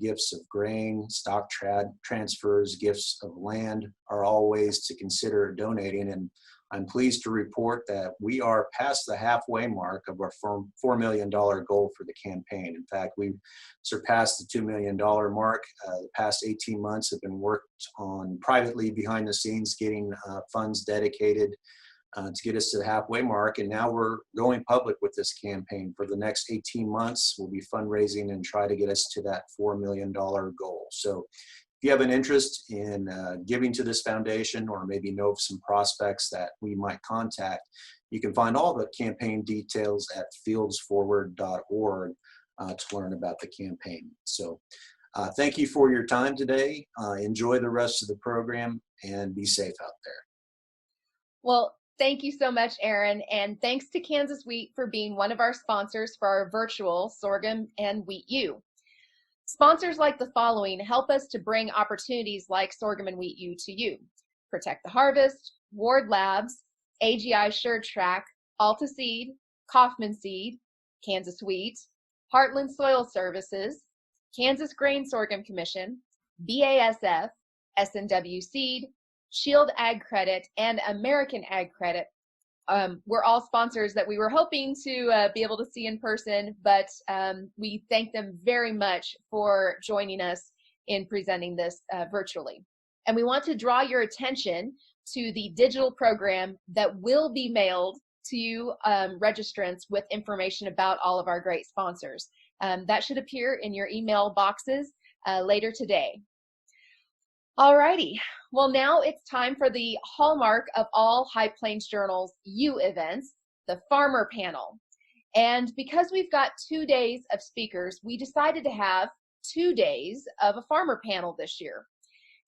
S6: gifts of grain, stock transfers, gifts of land are all ways to consider donating. And I'm pleased to report that we are past the halfway mark of our $4 million goal for the campaign. In fact, we've surpassed the $2 million mark. The past 18 months have been worked on privately behind the scenes, getting funds dedicated to get us to the halfway mark. And now we're going public with this campaign. For the next 18 months, we'll be fundraising and try to get us to that $4 million goal. So if you have an interest in giving to this foundation, or maybe know of some prospects that we might contact, you can find all the campaign details at fieldsforward.org to learn about the campaign. So thank you for your time today. Enjoy the rest of the program and be safe out there.
S2: Well, thank you so much, Aaron, and thanks to Kansas Wheat for being one of our sponsors for our virtual Sorghum and Wheat U. Sponsors like the following help us to bring opportunities like Sorghum and Wheat U to you: Protect the Harvest, Ward Labs, AGI SureTrack, Alta Seed, Kauffman Seed, Kansas Wheat, Heartland Soil Services, Kansas Grain Sorghum Commission, BASF, S&W Seed, Shield Ag Credit, and American Ag Credit. We're all sponsors that we were hoping to be able to see in person, but we thank them very much for joining us in presenting this virtually. And we want to draw your attention to the digital program that will be mailed to you registrants with information about all of our great sponsors. That should appear in your email boxes later today. Alrighty, well now it's time for the hallmark of all High Plains Journal's U events, the Farmer Panel. And because we've got 2 days of speakers, we decided to have 2 days of a Farmer Panel this year.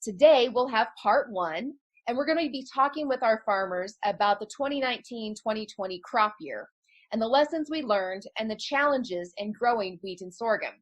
S2: Today we'll have part 1, and we're going to be talking with our farmers about the 2019-2020 crop year and the lessons we learned and the challenges in growing wheat and sorghum.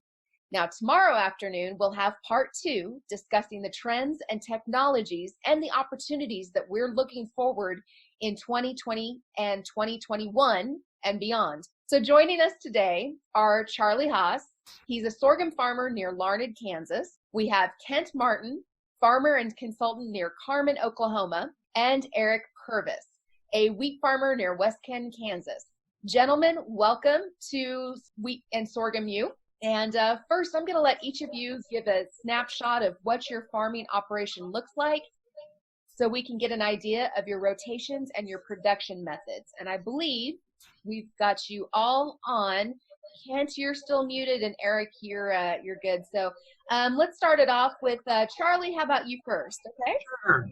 S2: Now, tomorrow afternoon, we'll have part 2 discussing the trends and technologies and the opportunities that we're looking forward in 2020 and 2021 and beyond. So joining us today are Charlie Haas. He's a sorghum farmer near Larned, Kansas. We have Kent Martin, farmer and consultant near Carmen, Oklahoma, and Eric Purvis, a wheat farmer near Weskan, Kansas. Gentlemen, welcome to Wheat and Sorghum U. And first, I'm going to let each of you give a snapshot of what your farming operation looks like so we can get an idea of your rotations and your production methods. And I believe we've got you all on. Kent, you're still muted, and Eric, you're good. So let's start it off with Charlie. How about you first? Okay.
S8: Sure.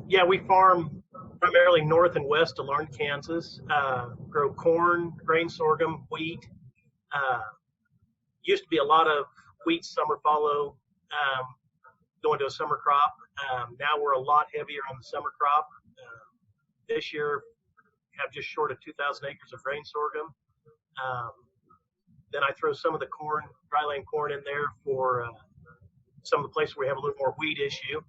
S8: Yeah, we farm primarily north and west of Larned, Kansas. Grow corn, grain sorghum, wheat. Used to be a lot of wheat summer fallow going to a summer crop. Now we're a lot heavier on the summer crop. This year, have just short of 2,000 acres of grain sorghum. Then I throw some of the corn, dryland corn in there for some of the places where we have a little more wheat issue.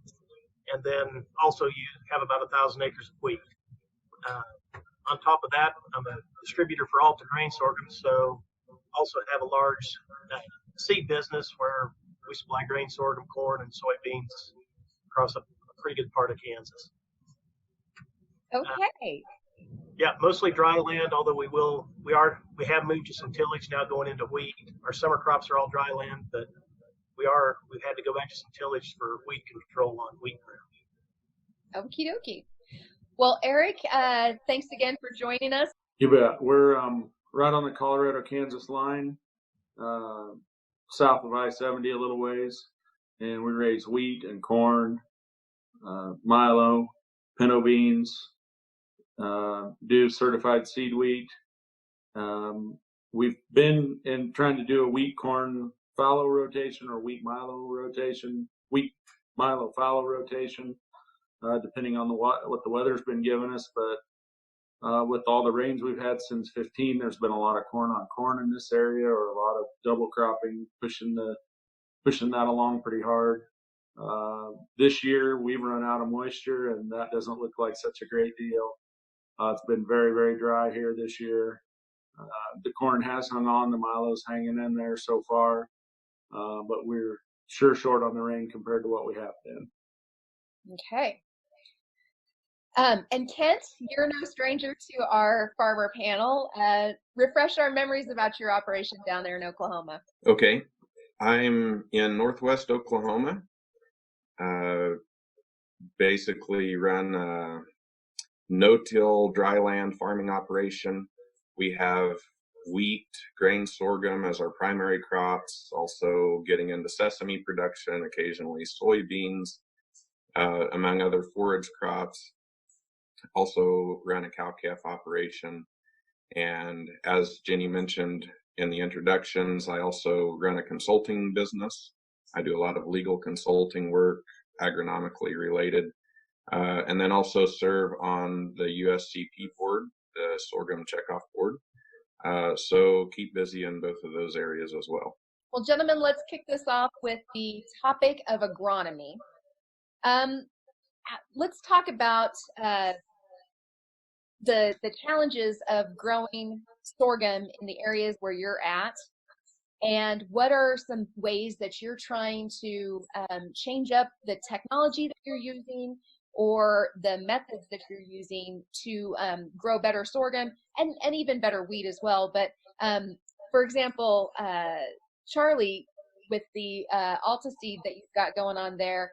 S8: And then also you have about 1,000 acres of wheat. On top of that, I'm a distributor for Alta grain sorghum, so also have a large seed business where we supply grain sorghum, corn, and soybeans across a pretty good part of Kansas.
S2: Okay.
S8: Yeah, mostly dry land, although we have moved to some tillage now going into wheat. Our summer crops are all dry land, but we've had to go back to some tillage for weed control on wheat ground.
S2: Okie dokie. Well, Eric, thanks again for joining us.
S9: You bet. We're right on the Colorado-Kansas line, south of I-70 a little ways, and we raise wheat and corn, milo, pinto beans, do certified seed wheat. We've been trying to do a wheat corn fallow rotation or wheat milo rotation, wheat milo fallow rotation, depending on what the weather's been giving us. But with all the rains we've had since 15, there's been a lot of corn on corn in this area, or a lot of double cropping, pushing that along pretty hard. This year we've run out of moisture, and that doesn't look like such a great deal. It's been very, very dry here this year. The corn has hung on, the milo's hanging in there so far, but we're sure short on the rain compared to what we have been.
S2: Okay. And Kent, you're no stranger to our farmer panel. Refresh our memories about your operation down there in Oklahoma.
S10: Okay. I'm in Northwest Oklahoma. Basically run a no-till dryland farming operation. We have wheat, grain sorghum as our primary crops, also getting into sesame production, occasionally soybeans, among other forage crops. Also run a cow-calf operation. And as Jenny mentioned in the introductions, I also run a consulting business. I do a lot of legal consulting work, agronomically related, and then also serve on the USCP board, the Sorghum Checkoff Board. So keep busy in both of those areas as well.
S2: Well, gentlemen, let's kick this off with the topic of agronomy. Let's talk about the challenges of growing sorghum in the areas where you're at, and what are some ways that you're trying to change up the technology that you're using or the methods that you're using to grow better sorghum and even better wheat as well. But for example, Charlie, with the Alta Seed that you've got going on there,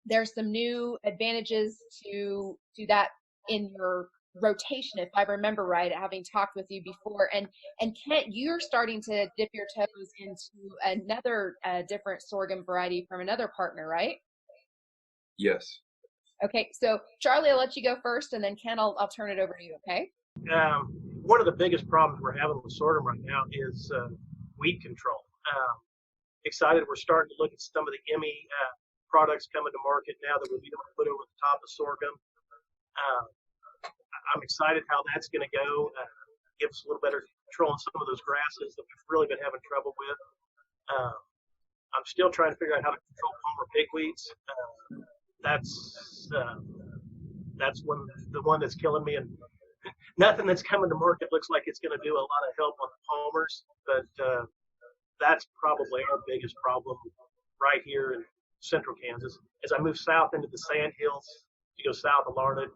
S2: there's some new advantages to that in your rotation, if I remember right, having talked with you before. And Kent, you're starting to dip your toes into another different sorghum variety from another partner, right?
S10: Yes.
S2: Okay, so Charlie, I'll let you go first, and then Kent, I'll turn it over to you, okay?
S8: One of the biggest problems we're having with sorghum right now is weed control. Excited, we're starting to look at some of the IMI products coming to market now that we don't put over the top of sorghum. I'm excited how that's going to go. Give us a little better control on some of those grasses that we've really been having trouble with. I'm still trying to figure out how to control palmer pigweeds. That's the one that's killing me, and nothing that's coming to market looks like it's going to do a lot of help on the palmers, but that's probably our biggest problem right here in central Kansas. As I move south into the sand hills, you go south of Larned,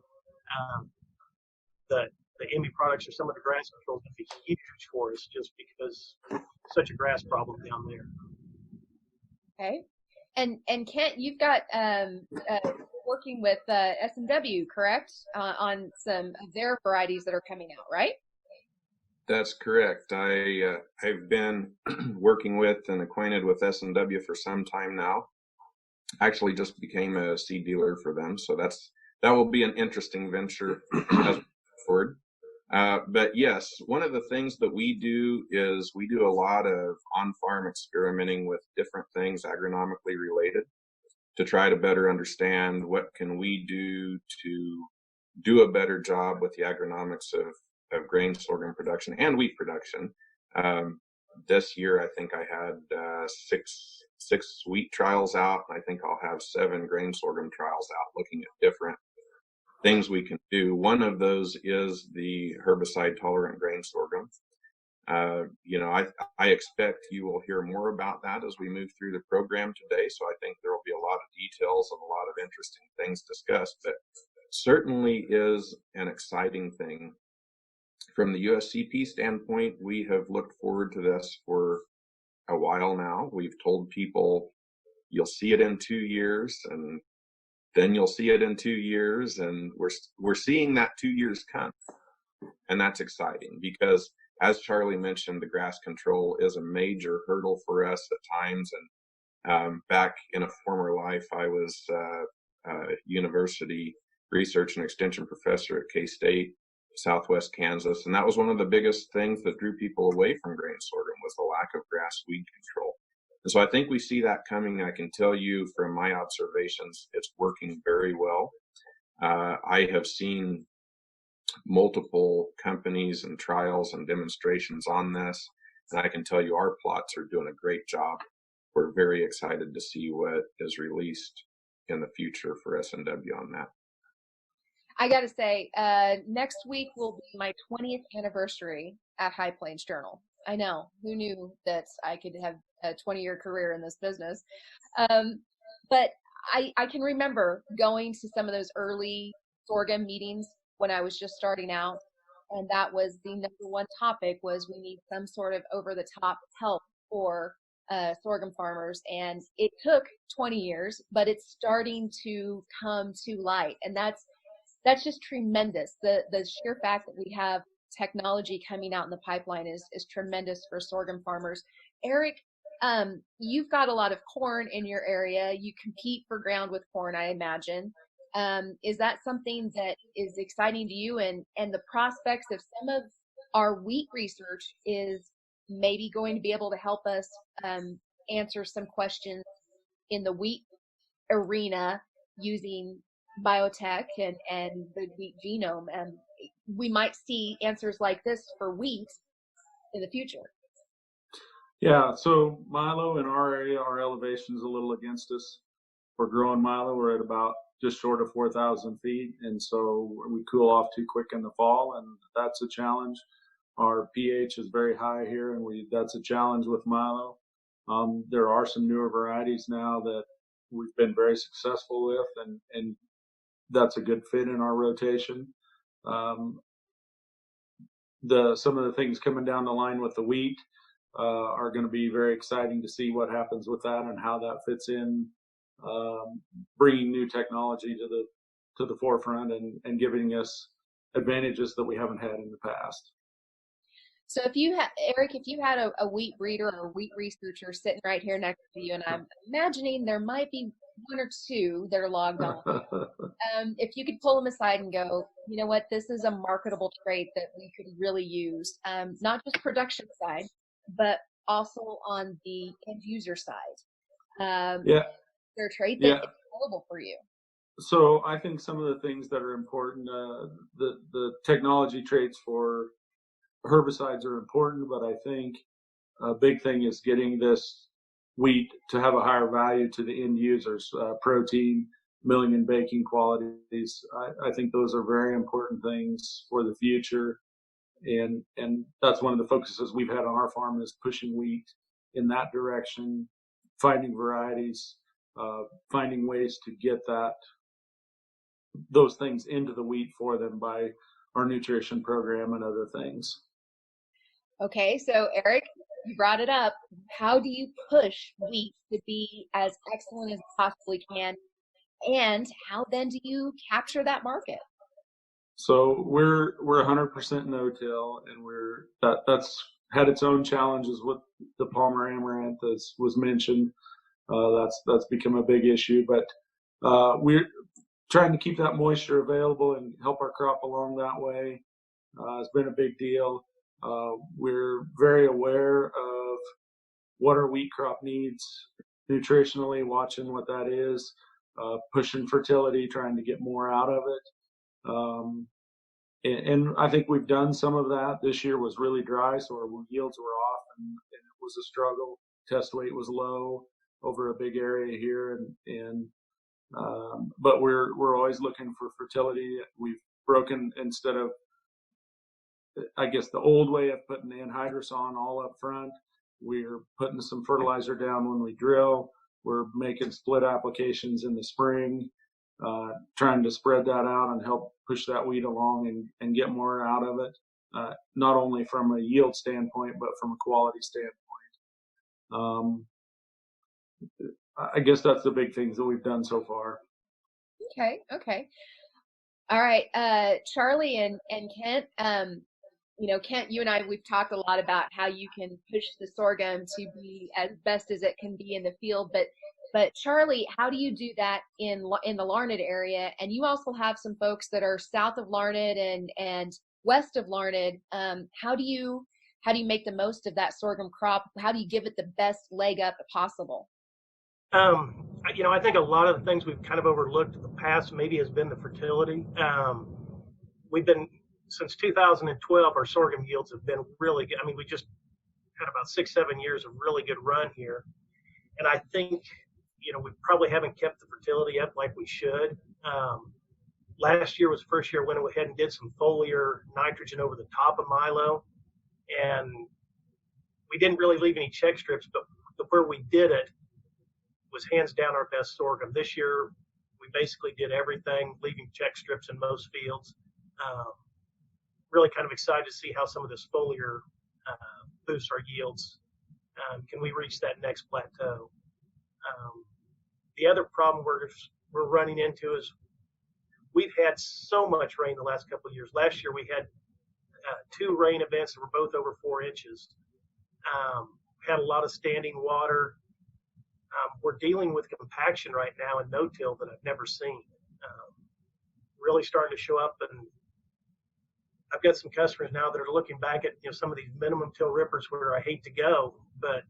S8: the ME products or some of the grass control is going to be huge for us just because such a grass problem down there.
S2: Okay. And Kent, you've got working with S&W, correct, on some of their varieties that are coming out, right?
S10: That's correct. I've been working with and acquainted with S&W for some time now. Actually just became a seed dealer for them, so that will be an interesting venture as we move forward. But yes, one of the things that we do is we do a lot of on-farm experimenting with different things agronomically related to try to better understand what can we do to do a better job with the agronomics of grain sorghum production and wheat production. This year, I think I had six wheat trials out. I think I'll have 7 grain sorghum trials out looking at different things we can do. One of those is the herbicide tolerant grain sorghum. I expect you will hear more about that as we move through the program today. So I think there will be a lot of details and a lot of interesting things discussed, but certainly is an exciting thing. From the USCP standpoint, we have looked forward to this for a while now. We've told people you'll see it in 2 years, and then you'll see it in 2 years, and we're seeing that 2 years come, and that's exciting because, as Charlie mentioned, the grass control is a major hurdle for us at times. And back in a former life, I was a university research and extension professor at K-State, Southwest Kansas, and that was one of the biggest things that drew people away from grain sorghum was the lack of grass weed control. And so I think we see that coming. I can tell you from my observations, it's working very well. I have seen multiple companies and trials and demonstrations on this, and I can tell you our plots are doing a great job. We're very excited to see what is released in the future for S&W on that.
S2: I got to say, next week will be my 20th anniversary at High Plains Journal. I know, who knew that I could have a 20-year career in this business? But I can remember going to some of those early sorghum meetings when I was just starting out, and that was the number one topic was we need some sort of over-the-top help for sorghum farmers. And it took 20 years, but it's starting to come to light, and that's just tremendous. The sheer fact that we have technology coming out in the pipeline is tremendous for sorghum farmers. Eric, you've got a lot of corn in your area. You compete for ground with corn, I imagine. Is that something that is exciting to you? And the prospects of some of our wheat research is maybe going to be able to help us answer some questions in the wheat arena using biotech and the wheat genome, and we might see answers like this for wheat in the future.
S9: Yeah, so milo in our area, our elevation's a little against us. For growing milo, we're at about just short of 4,000 feet, and so we cool off too quick in the fall, and that's a challenge. Our pH is very high here, and that's a challenge with milo. There are some newer varieties now that we've been very successful with, and that's a good fit in our rotation. Some of the things coming down the line with the wheat are going to be very exciting to see what happens with that and how that fits in, bringing new technology to the forefront and giving us advantages that we haven't had in the past.
S2: So Eric, if you had a wheat breeder or a wheat researcher sitting right here next to you, and I'm imagining there might be 1 or 2 that are logged on, if you could pull them aside and go, you know what, this is a marketable trait that we could really use, not just production side, but also on the end user side. Is there a trait that is available for you?
S9: So I think some of the things that are important, the technology traits for herbicides are important, but I think a big thing is getting this wheat to have a higher value to the end users, protein, milling and baking qualities. I think those are very important things for the future. And that's one of the focuses we've had on our farm, is pushing wheat in that direction, finding varieties, finding ways to get those things into the wheat for them by our nutrition program and other things.
S2: Okay, so Eric, you brought it up. How do you push wheat to be as excellent as it possibly can? And how then do you capture that market?
S9: So we're 100% no-till, and that's had its own challenges with the Palmer amaranth, as was mentioned. That's become a big issue, but we're trying to keep that moisture available and help our crop along that way. It's been a big deal. We're very aware of what our wheat crop needs nutritionally, watching what that is, pushing fertility, trying to get more out of it. And I think we've done some of that. This year was really dry, so our yields were off, and it was a struggle. Test weight was low over a big area here, but we're always looking for fertility. We've broken, instead of, I guess, the old way of putting the anhydrous on all up front, we're putting some fertilizer down when we drill. We're making split applications in the spring, trying to spread that out and help push that wheat along and get more out of it, not only from a yield standpoint, but from a quality standpoint. I guess that's the big things that we've done so far.
S2: Okay. All right, Charlie and Kent, Kent, you and I, we've talked a lot about how you can push the sorghum to be as best as it can be in the field, but Charlie, how do you do that in the Larned area? And you also have some folks that are south of Larned and west of Larned. How do you make the most of that sorghum crop? How do you give it the best leg up possible?
S8: I think a lot of the things we've kind of overlooked in the past maybe has been the fertility. We've been, since 2012, our sorghum yields have been really good. I mean, we just had about 6-7 years of really good run here. And I think, we probably haven't kept the fertility up like we should. Last year was the first year I went ahead and did some foliar nitrogen over the top of milo. And we didn't really leave any check strips, but where we did it was hands down our best sorghum. This year, we basically did everything, leaving check strips in most fields. Really kind of excited to see how some of this foliar boosts our yields. Can we reach that next plateau? The other problem we're running into is we've had so much rain the last couple of years. Last year, we had 2 rain events that were both over 4 inches. Had a lot of standing water. We're dealing with compaction right now in no-till that I've never seen. Really starting to show up, and I've got some customers now that are looking back at some of these minimum till rippers where I hate to go, but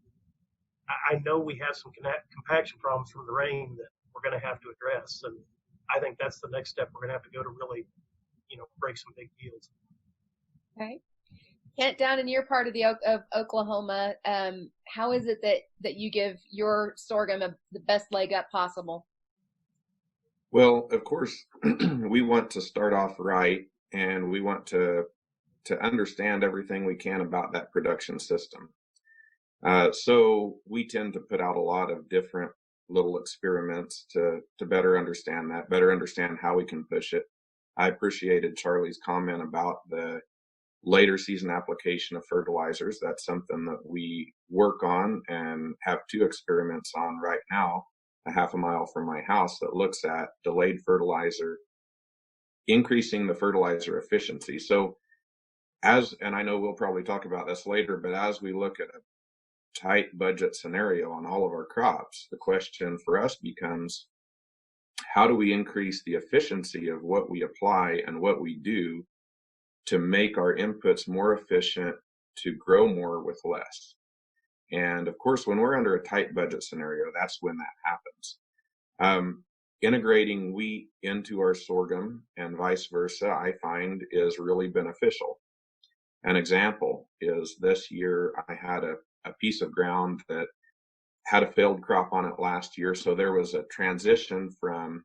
S8: I know we have some compaction problems from the rain that we're going to have to address, and I think that's the next step we're going to have to go to really, break some big yields.
S2: Okay. Kent, down in your part of Oklahoma, how is it that you give your sorghum the best leg up possible?
S10: Well, of course, we want to start off right, and we want to understand everything we can about that production system. So we tend to put out a lot of different little experiments to better understand that, better understand how we can push it. I appreciated Charlie's comment about the later season application of fertilizers. That's something that we work on and have 2 experiments on right now, a half a mile from my house, that looks at delayed fertilizer, increasing the fertilizer efficiency. So and I know we'll probably talk about this later, but as we look at a tight budget scenario on all of our crops, the question for us becomes, how do we increase the efficiency of what we apply and what we do to make our inputs more efficient to grow more with less? And of course, when we're under a tight budget scenario, that's when that happens. Integrating wheat into our sorghum and vice versa, I find, is really beneficial. An example is this year I had a piece of ground that had a failed crop on it last year. So there was a transition from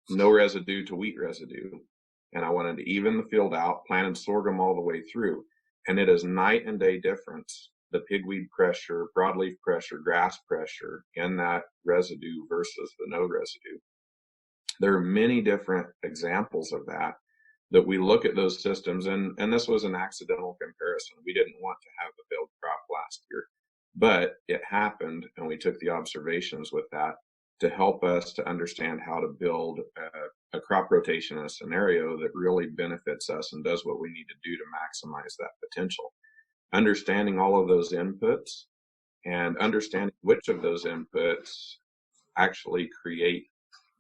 S10: no residue to wheat residue. And I wanted to even the field out, planted sorghum all the way through. And it is night and day difference, the pigweed pressure, broadleaf pressure, grass pressure in that residue versus the no residue. There are many different examples of that we look at those systems, and this was an accidental comparison. We didn't want to have the failed crop last year, but it happened, and we took the observations with that to help us to understand how to build a crop rotation in a scenario that really benefits us and does what we need to do to maximize that potential. Understanding all of those inputs and understanding which of those inputs actually create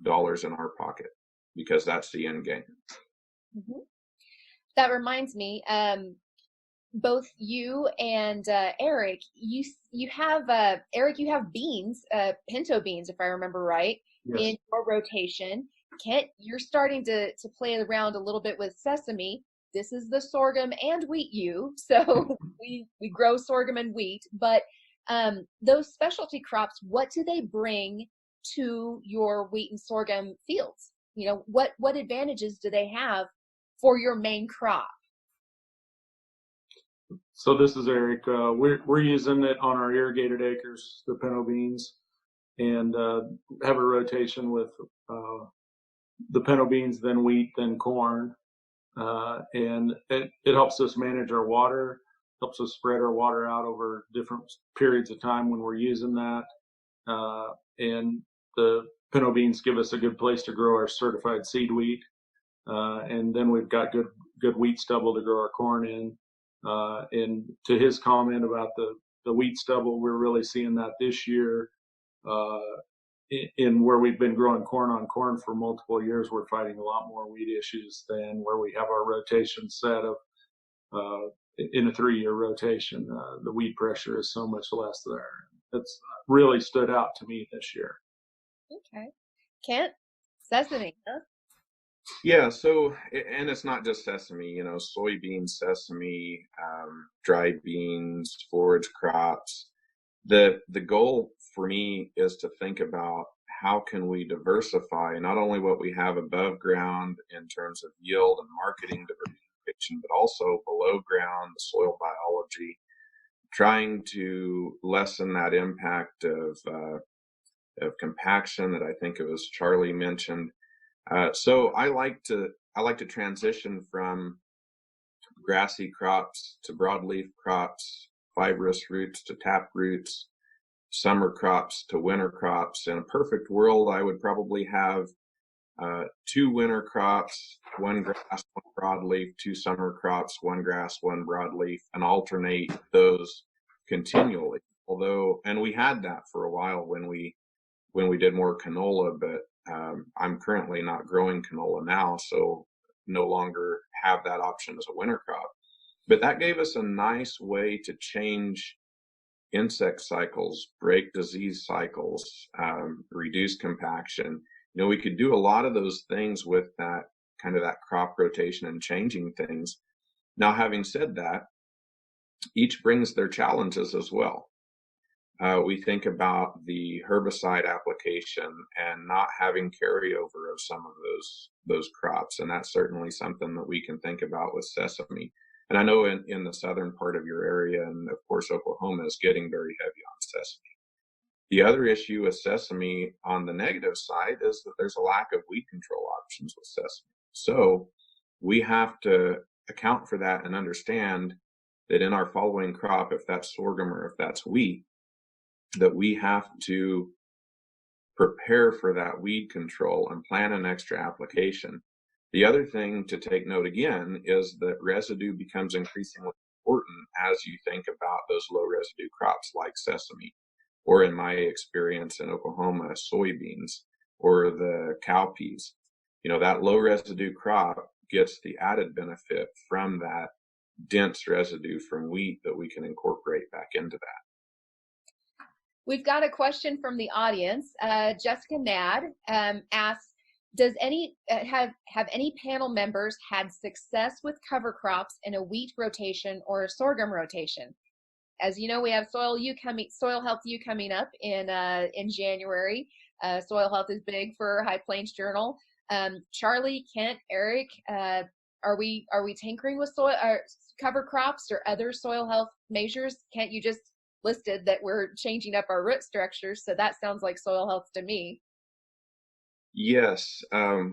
S10: dollars in our pocket, because that's the end game.
S2: Mm-hmm. That reminds me, both you and Eric, you have Eric, you have beans, pinto beans, if I remember right,
S9: Yes.
S2: in your rotation. Kent, you're starting to play around a little bit with sesame. This is the sorghum and wheat so we grow sorghum and wheat. But those specialty crops, what do they bring to your wheat and sorghum fields? You know, what advantages do they have for your main crop?
S9: So this is Eric. We're using it on our irrigated acres, the pinto beans, and have a rotation with the pinto beans, then wheat, then corn. And it helps us manage our water, helps us spread our water out over different periods of time when we're using that. And the pinto beans give us a good place to grow our certified seed wheat. And then we've got good wheat stubble to grow our corn in. And to his comment about the wheat stubble, we're really seeing that this year. In where we've been growing corn on corn for multiple years, we're fighting a lot more weed issues than where we have our rotation set of in a 3-year rotation. The weed pressure is so much less there. It's really stood out to me this year.
S2: Okay. Kent, sesame, huh?
S10: Yeah, so, and it's not just sesame, soybeans, sesame, dried beans, forage crops. The goal for me is to think about how can we diversify not only what we have above ground in terms of yield and marketing diversification, but also below ground, the soil biology, trying to lessen that impact of compaction that I think it was Charlie mentioned. So I like to transition from grassy crops to broadleaf crops, fibrous roots to tap roots, summer crops to winter crops. In a perfect world, I would probably have 2 winter crops, 1 grass, 1 broadleaf, 2 summer crops, 1 grass, 1 broadleaf, and alternate those continually. And we had that for a while when we did more canola, but I'm currently not growing canola now, so no longer have that option as a winter crop. But that gave us a nice way to change insect cycles, break disease cycles, reduce compaction. We could do a lot of those things with that kind of that crop rotation and changing things. Now, having said that, each brings their challenges as well. We think about the herbicide application and not having carryover of some of those crops, and that's certainly something that we can think about with sesame. And I know in the southern part of your area, and of course Oklahoma is getting very heavy on sesame. The other issue with sesame on the negative side is that there's a lack of weed control options with sesame. So we have to account for that and understand that in our following crop, if that's sorghum or if that's wheat, that we have to prepare for that weed control and plan an extra application. The other thing to take note again is that residue becomes increasingly important as you think about those low residue crops like sesame, or in my experience in Oklahoma, soybeans or the cowpeas. That low residue crop gets the added benefit from that dense residue from wheat that we can incorporate back into that.
S2: We've got a question from the audience. Jessica Nad asks, does have any panel members had success with cover crops in a wheat rotation or a sorghum rotation? As you know, we have Soil Health U coming up in January. Soil Health is big for High Plains Journal. Charlie, Kent, Eric, are we tinkering with soil cover crops or other soil health measures? Kent, you just listed that we're changing up our root structures, so that sounds like soil health to me.
S10: Yes,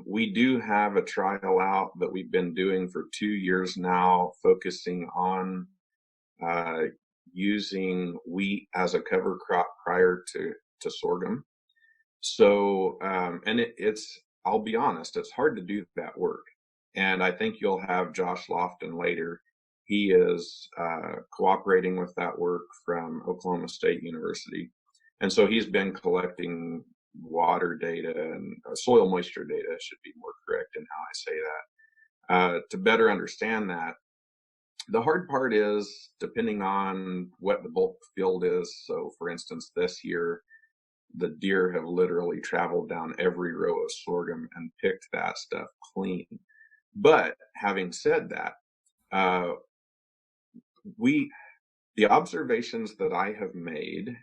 S10: we do have a trial out that we've been doing for 2 years now, focusing on using wheat as a cover crop prior to sorghum. So, and it's, I'll be honest, it's hard to do that work. And I think you'll have Josh Lofton later. He is cooperating with that work from Oklahoma State University. And so he's been collecting water data and soil moisture data, should be more correct in how I say that, to better understand that. The hard part is, depending on what the bulk field is, so for instance, this year, the deer have literally traveled down every row of sorghum and picked that stuff clean. But having said that, the observations that I have made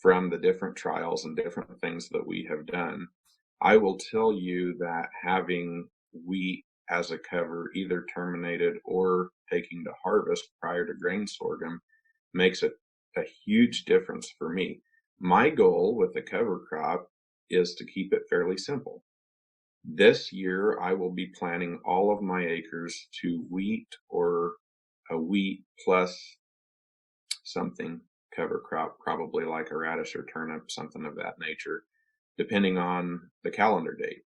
S10: from the different trials and different things that we have done, I will tell you that having wheat as a cover, either terminated or taking to harvest prior to grain sorghum, makes it a huge difference for me. My goal with the cover crop is to keep it fairly simple. This year, I will be planting all of my acres to wheat or a wheat plus something cover crop, probably like a radish or turnip, something of that nature, depending on the calendar date.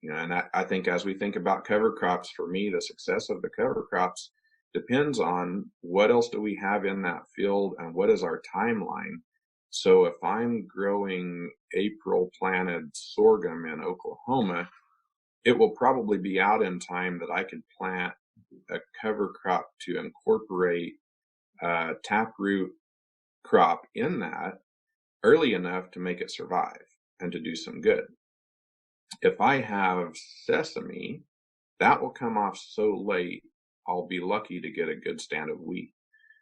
S10: You know, and I think as we think about cover crops, for me, the success of the cover crops depends on what else do we have in that field and what is our timeline. So if I'm growing April planted sorghum in Oklahoma, it will probably be out in time that I could plant a cover crop to incorporate taproot crop in that early enough to make it survive and to do some good. If I have sesame, that will come off so late, I'll be lucky to get a good stand of wheat.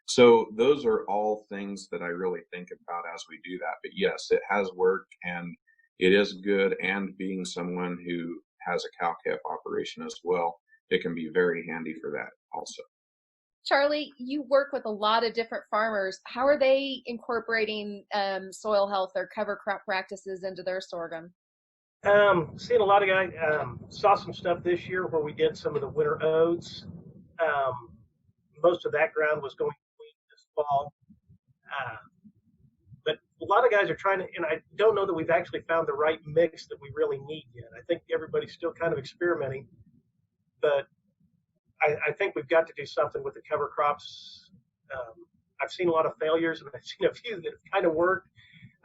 S10: So those are all things that I really think about as we do that. But yes, it has worked and it is good. And being someone who has a cow-calf operation as well, it can be very handy for that also.
S2: Charlie, you work with a lot of different farmers. How are they incorporating soil health or cover crop practices into their sorghum?
S8: Seeing a lot of guys, saw some stuff this year where we did some of the winter oats. Most of that ground was going wheat this fall. But a lot of guys are trying to, and I don't know that we've actually found the right mix that we really need yet. I think everybody's still kind of experimenting, but I think we've got to do something with the cover crops. I've seen a lot of failures and I've seen a few that have kind of worked.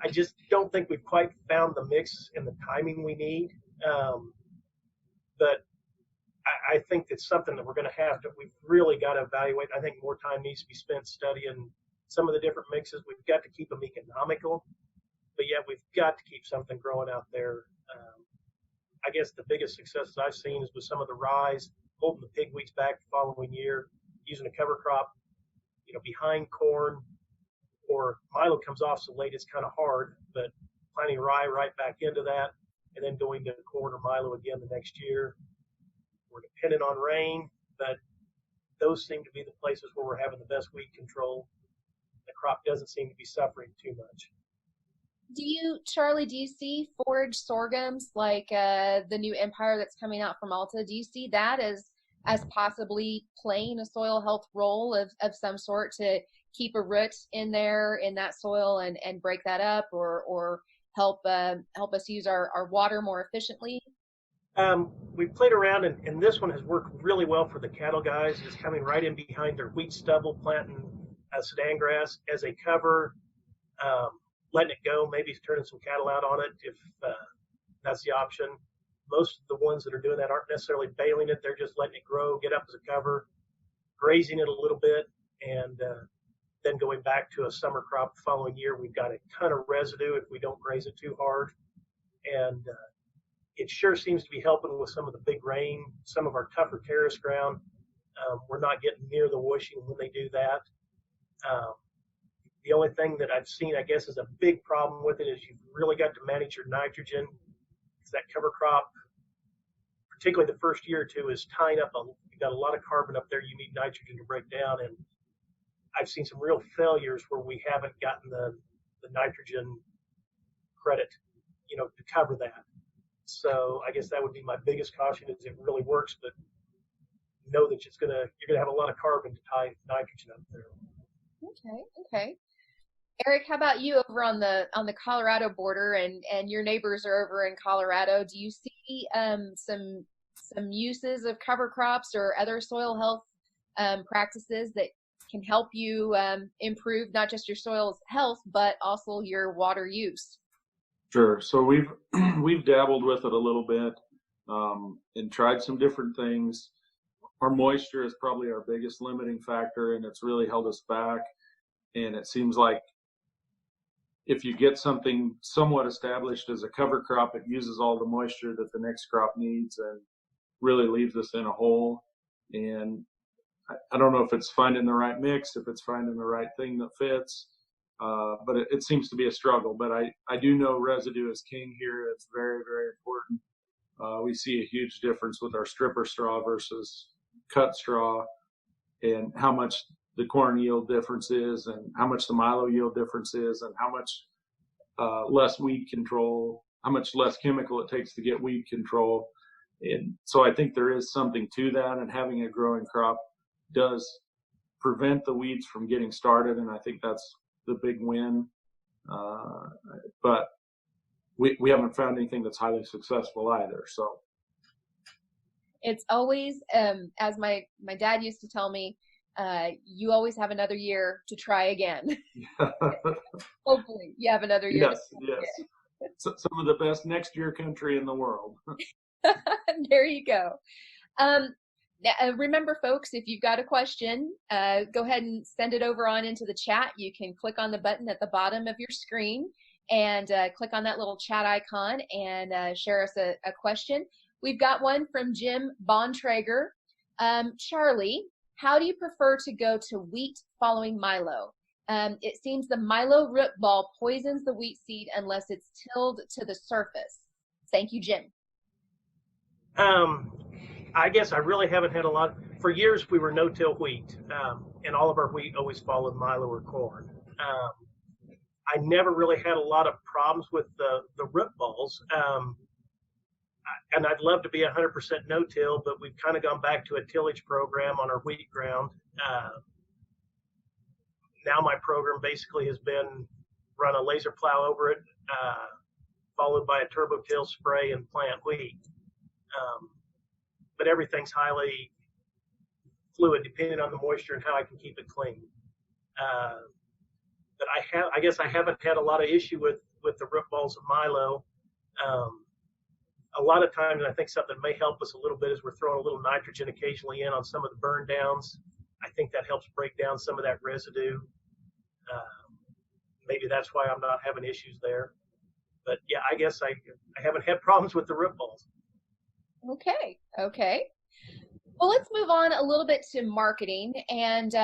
S8: I just don't think we've quite found the mix and the timing we need. But I think it's something that we're going to have to, we've really got to evaluate. I think more time needs to be spent studying some of the different mixes. We've got to keep them economical, but yet we've got to keep something growing out there. I guess the biggest successes I've seen is with some of the rye, holding the pig weeds back the following year, using a cover crop, behind corn, or milo comes off so late it's kind of hard, but planting rye right back into that, and then going to corn or milo again the next year. We're dependent on rain, but those seem to be the places where we're having the best weed control. The crop doesn't seem to be suffering too much.
S2: Charlie, do you see forage sorghums like the new Empire that's coming out from Alta? Do you see that as possibly playing a soil health role of some sort to keep a root in there in that soil and break that up or help us use our water more efficiently?
S8: We've played around, and this one has worked really well for the cattle guys. It's coming right in behind their wheat stubble, planting Sudan grass as a cover, letting it go, maybe turning some cattle out on it if that's the option. Most of the ones that are doing that aren't necessarily baling it. They're just letting it grow, get up as a cover, grazing it a little bit, and then going back to a summer crop the following year. We've got a ton of residue if we don't graze it too hard. And it sure seems to be helping with some of the big rain, some of our tougher terrace ground. We're not getting near the washing when they do that. The only thing that I've seen, I guess, is a big problem with it is you've really got to manage your nitrogen. Because that cover crop, particularly the first year or two, is tying up you got a lot of carbon up there. You need nitrogen to break down, and I've seen some real failures where we haven't gotten the nitrogen credit, to cover that. So I guess that would be my biggest caution, is it really works, but know that you're gonna have a lot of carbon to tie nitrogen up there.
S2: Okay. Eric, how about you over on the Colorado border, and your neighbors are over in Colorado? Do you see some uses of cover crops or other soil health practices that can help you improve not just your soil's health, but also your water use?
S9: Sure. So we've dabbled with it a little bit and tried some different things. Our moisture is probably our biggest limiting factor, and it's really held us back. And it seems like if you get something somewhat established as a cover crop, it uses all the moisture that the next crop needs and really leaves us in a hole. And I don't know if it's finding the right mix, if it's finding the right thing that fits, but it seems to be a struggle. But I do know residue is king here. It's very, very important. We see a huge difference with our stripper straw versus cut straw, and how much the corn yield difference is, and how much the milo yield difference is, and how much less weed control, how much less chemical it takes to get weed control. And so I think there is something to that, and having a growing crop does prevent the weeds from getting started, and I think that's the big win. But we haven't found anything that's highly successful either. So
S2: it's always, as my dad used to tell me, you always have another year to try again. Hopefully you have another year.
S9: Yes. So, some of the best next year country in the world.
S2: There you go. Remember, folks, if you've got a question, go ahead and send it over on into the chat. You can click on the button at the bottom of your screen and click on that little chat icon and share us a question. We've got one from Jim Bontrager. Charlie, how do you prefer to go to wheat following milo? It seems the milo root ball poisons the wheat seed unless it's tilled to the surface. Thank you, Jim.
S8: I guess I really haven't had a lot. For years, we were no-till wheat, and all of our wheat always followed milo or corn. I never really had a lot of problems with the root balls. And I'd love to be 100% no-till, but we've kind of gone back to a tillage program on our wheat ground. Now my program basically has been run a laser plow over it, followed by a turbo till spray and plant wheat. But everything's highly fluid depending on the moisture and how I can keep it clean. But I guess I haven't had a lot of issue with the root balls of milo. A lot of times, I think something may help us a little bit is we're throwing a little nitrogen occasionally in on some of the burn downs. I think that helps break down some of that residue. Maybe that's why I'm not having issues there. But yeah, I guess I haven't had problems with the root balls.
S2: Okay. Well, let's move on a little bit to marketing. And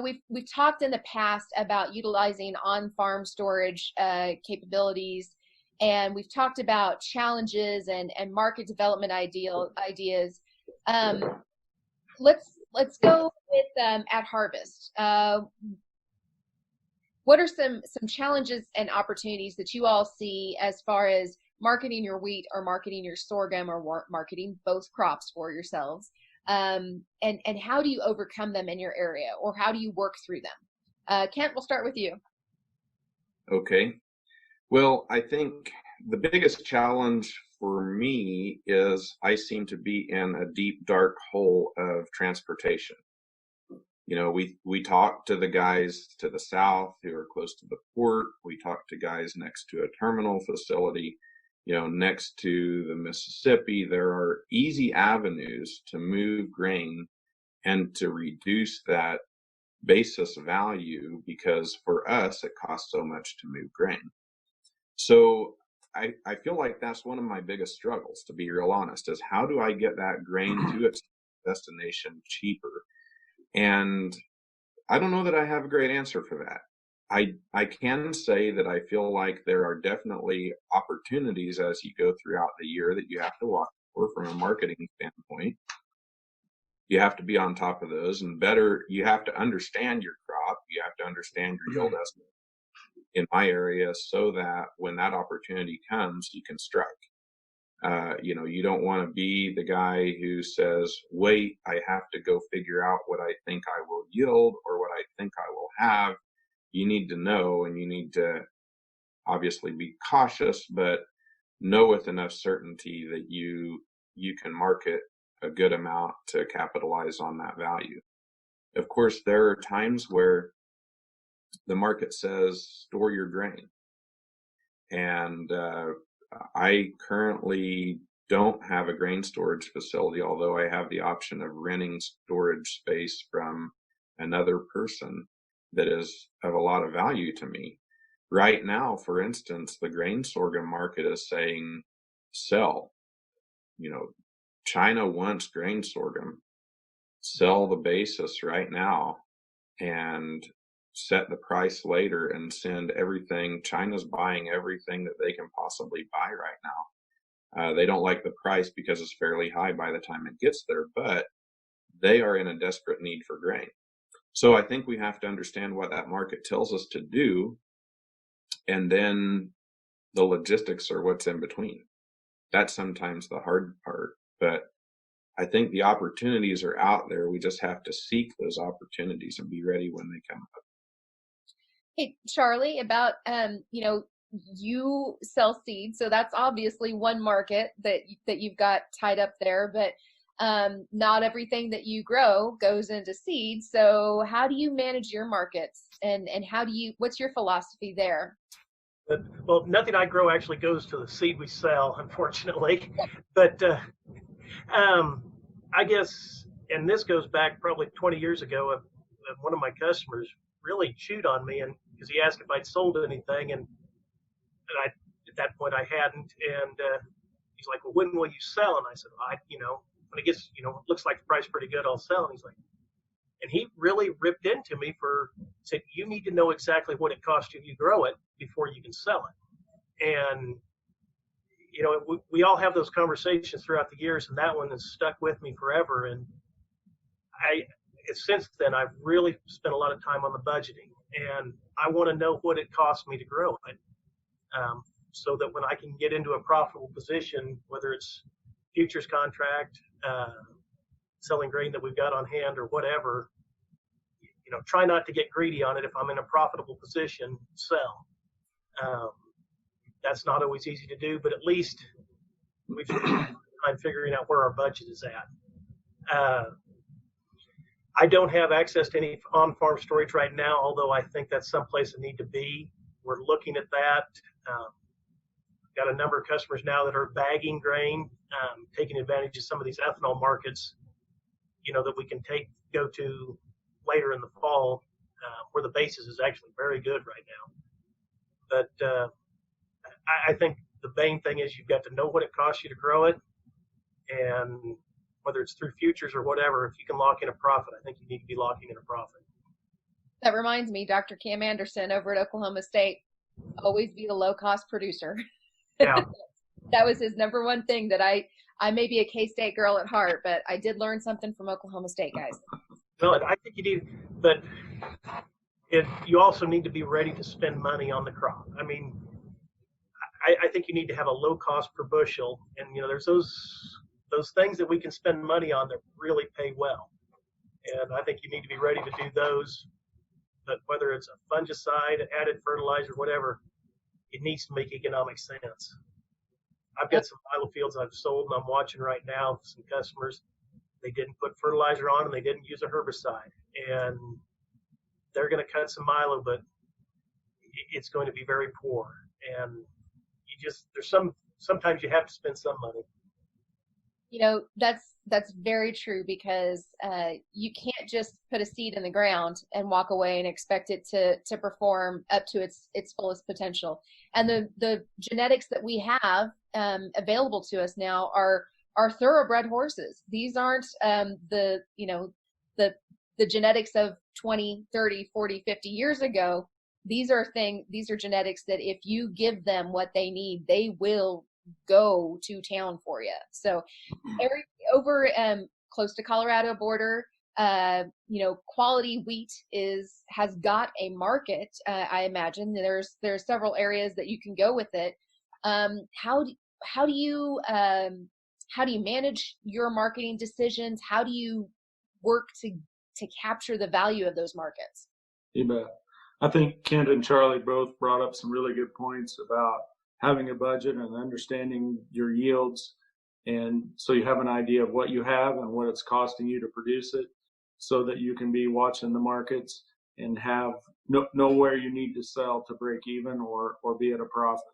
S2: we've talked in the past about utilizing on-farm storage capabilities. And we've talked about challenges and market development ideas. Let's go with at harvest. What are some challenges and opportunities that you all see as far as marketing your wheat or marketing your sorghum or marketing both crops for yourselves? And how do you overcome them in your area, or how do you work through them? Kent, we'll start with you.
S10: Okay. Well, I think the biggest challenge for me is I seem to be in a deep, dark hole of transportation. We talk to the guys to the south who are close to the port. We talk to guys next to a terminal facility, next to the Mississippi. There are easy avenues to move grain and to reduce that basis value, because for us, it costs so much to move grain. So I feel like that's one of my biggest struggles, to be real honest, is how do I get that grain to its destination cheaper? And I don't know that I have a great answer for that. I can say that I feel like there are definitely opportunities as you go throughout the year that you have to watch for from a marketing standpoint. You have to be on top of those, and better, you have to understand your crop. You have to understand your yield estimate in my area so that when that opportunity comes, you can strike. You don't want to be the guy who says, wait, I have to go figure out what I think I will yield or what I think I will have. You need to know, and you need to obviously be cautious, but know with enough certainty that you can market a good amount to capitalize on that value. Of course, there are times where the market says store your grain. And I currently don't have a grain storage facility, although I have the option of renting storage space from another person that is of a lot of value to me. Right now, for instance, the grain sorghum market is saying sell. China wants grain sorghum. Sell the basis right now and set the price later and send everything. China's buying everything that they can possibly buy right now. They don't like the price because it's fairly high by the time it gets there, but they are in a desperate need for grain. So I think we have to understand what that market tells us to do, and then the logistics are what's in between. That's sometimes the hard part, but I think the opportunities are out there. We just have to seek those opportunities and be ready when they come up.
S2: Hey, Charlie, about, you sell seeds, so that's obviously one market that you've got tied up there, but not everything that you grow goes into seeds. So how do you manage your markets, and what's your philosophy there?
S8: Well, nothing I grow actually goes to the seed we sell, unfortunately. But I guess, and this goes back probably 20 years ago, one of my customers really chewed on me, and because he asked if I'd sold anything, and I, at that point I hadn't, and he's like, well, when will you sell? And I said, when it gets, looks like the price pretty good, I'll sell. And he's like, and he really ripped into me said, you need to know exactly what it costs you to grow it before you can sell it. And, we all have those conversations throughout the years, and that one has stuck with me forever. And since then, I've really spent a lot of time on the budgeting, and I want to know what it costs me to grow it, so that when I can get into a profitable position, whether it's futures contract, selling grain that we've got on hand or whatever, try not to get greedy on it. If I'm in a profitable position, sell. That's not always easy to do, but at least we've spent time figuring out where our budget is at. I don't have access to any on-farm storage right now, although I think that's someplace I need to be. We're looking at that. Got a number of customers now that are bagging grain, taking advantage of some of these ethanol markets, that we can go to later in the fall, where the basis is actually very good right now. But I think the main thing is you've got to know what it costs you to grow it, and whether it's through futures or whatever, if you can lock in a profit, I think you need to be locking in a profit.
S2: That reminds me, Dr. Cam Anderson over at Oklahoma State, always be the low-cost producer.
S8: Yeah.
S2: That was his number one thing that I may be a K-State girl at heart, but I did learn something from Oklahoma State, guys.
S8: Well, I think you need, but you also need to be ready to spend money on the crop. I mean, I think you need to have a low cost per bushel, and there's those things that we can spend money on that really pay well, and I think you need to be ready to do those. But whether it's a fungicide, added fertilizer, whatever, it needs to make economic sense. I've got some milo fields I've sold, and I'm watching right now some customers. They didn't put fertilizer on, and they didn't use a herbicide, and they're going to cut some milo, but it's going to be very poor. And sometimes you have to spend some money.
S2: That's very true, because you can't just put a seed in the ground and walk away and expect it to perform up to its fullest potential. And the genetics that we have available to us now are thoroughbred horses. These aren't the genetics of 20, 30, 40, 50 years ago. These are genetics that if you give them what they need, they will go to town for you. So Eric, over close to Colorado border, quality wheat has got a market. I imagine there's several areas that you can go with it. How do you manage your marketing decisions? How do you work to capture the value of those markets?
S9: You bet. I think Kent and Charlie both brought up some really good points about having a budget and understanding your yields. And so you have an idea of what you have and what it's costing you to produce it, so that you can be watching the markets and know where you need to sell to break even or be at a profit.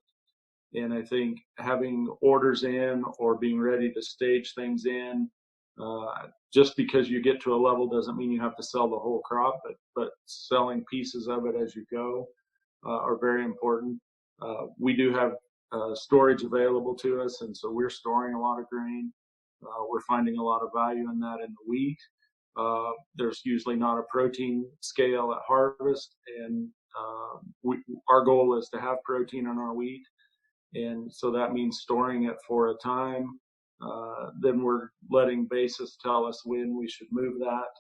S9: And I think having orders in or being ready to stage things in, just because you get to a level doesn't mean you have to sell the whole crop, but selling pieces of it as you go are very important. We do have storage available to us, and so we're storing a lot of grain. We're finding a lot of value in that in the wheat. There's usually not a protein scale at harvest, and our goal is to have protein in our wheat, and so that means storing it for a time. Then we're letting BASF tell us when we should move that.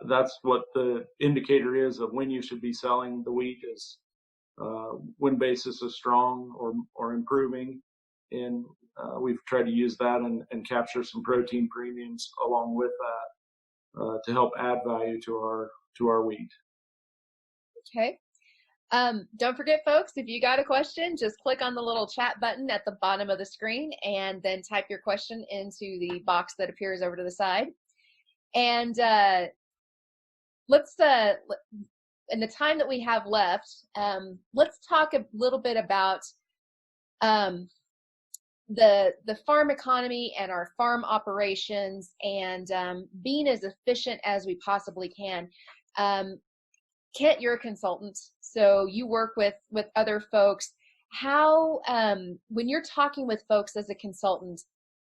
S9: That's what the indicator is of when you should be selling the wheat, is when BASF is strong or improving. And we've tried to use that and capture some protein premiums along with that to help add value to our wheat.
S2: Okay. Don't forget, folks, if you got a question, just click on the little chat button at the bottom of the screen and then type your question into the box that appears over to the side. And let's, in the time that we have left, let's talk a little bit about the farm economy and our farm operations, and being as efficient as we possibly can. Kent, you're a consultant, so you work with other folks. How, when you're talking with folks as a consultant,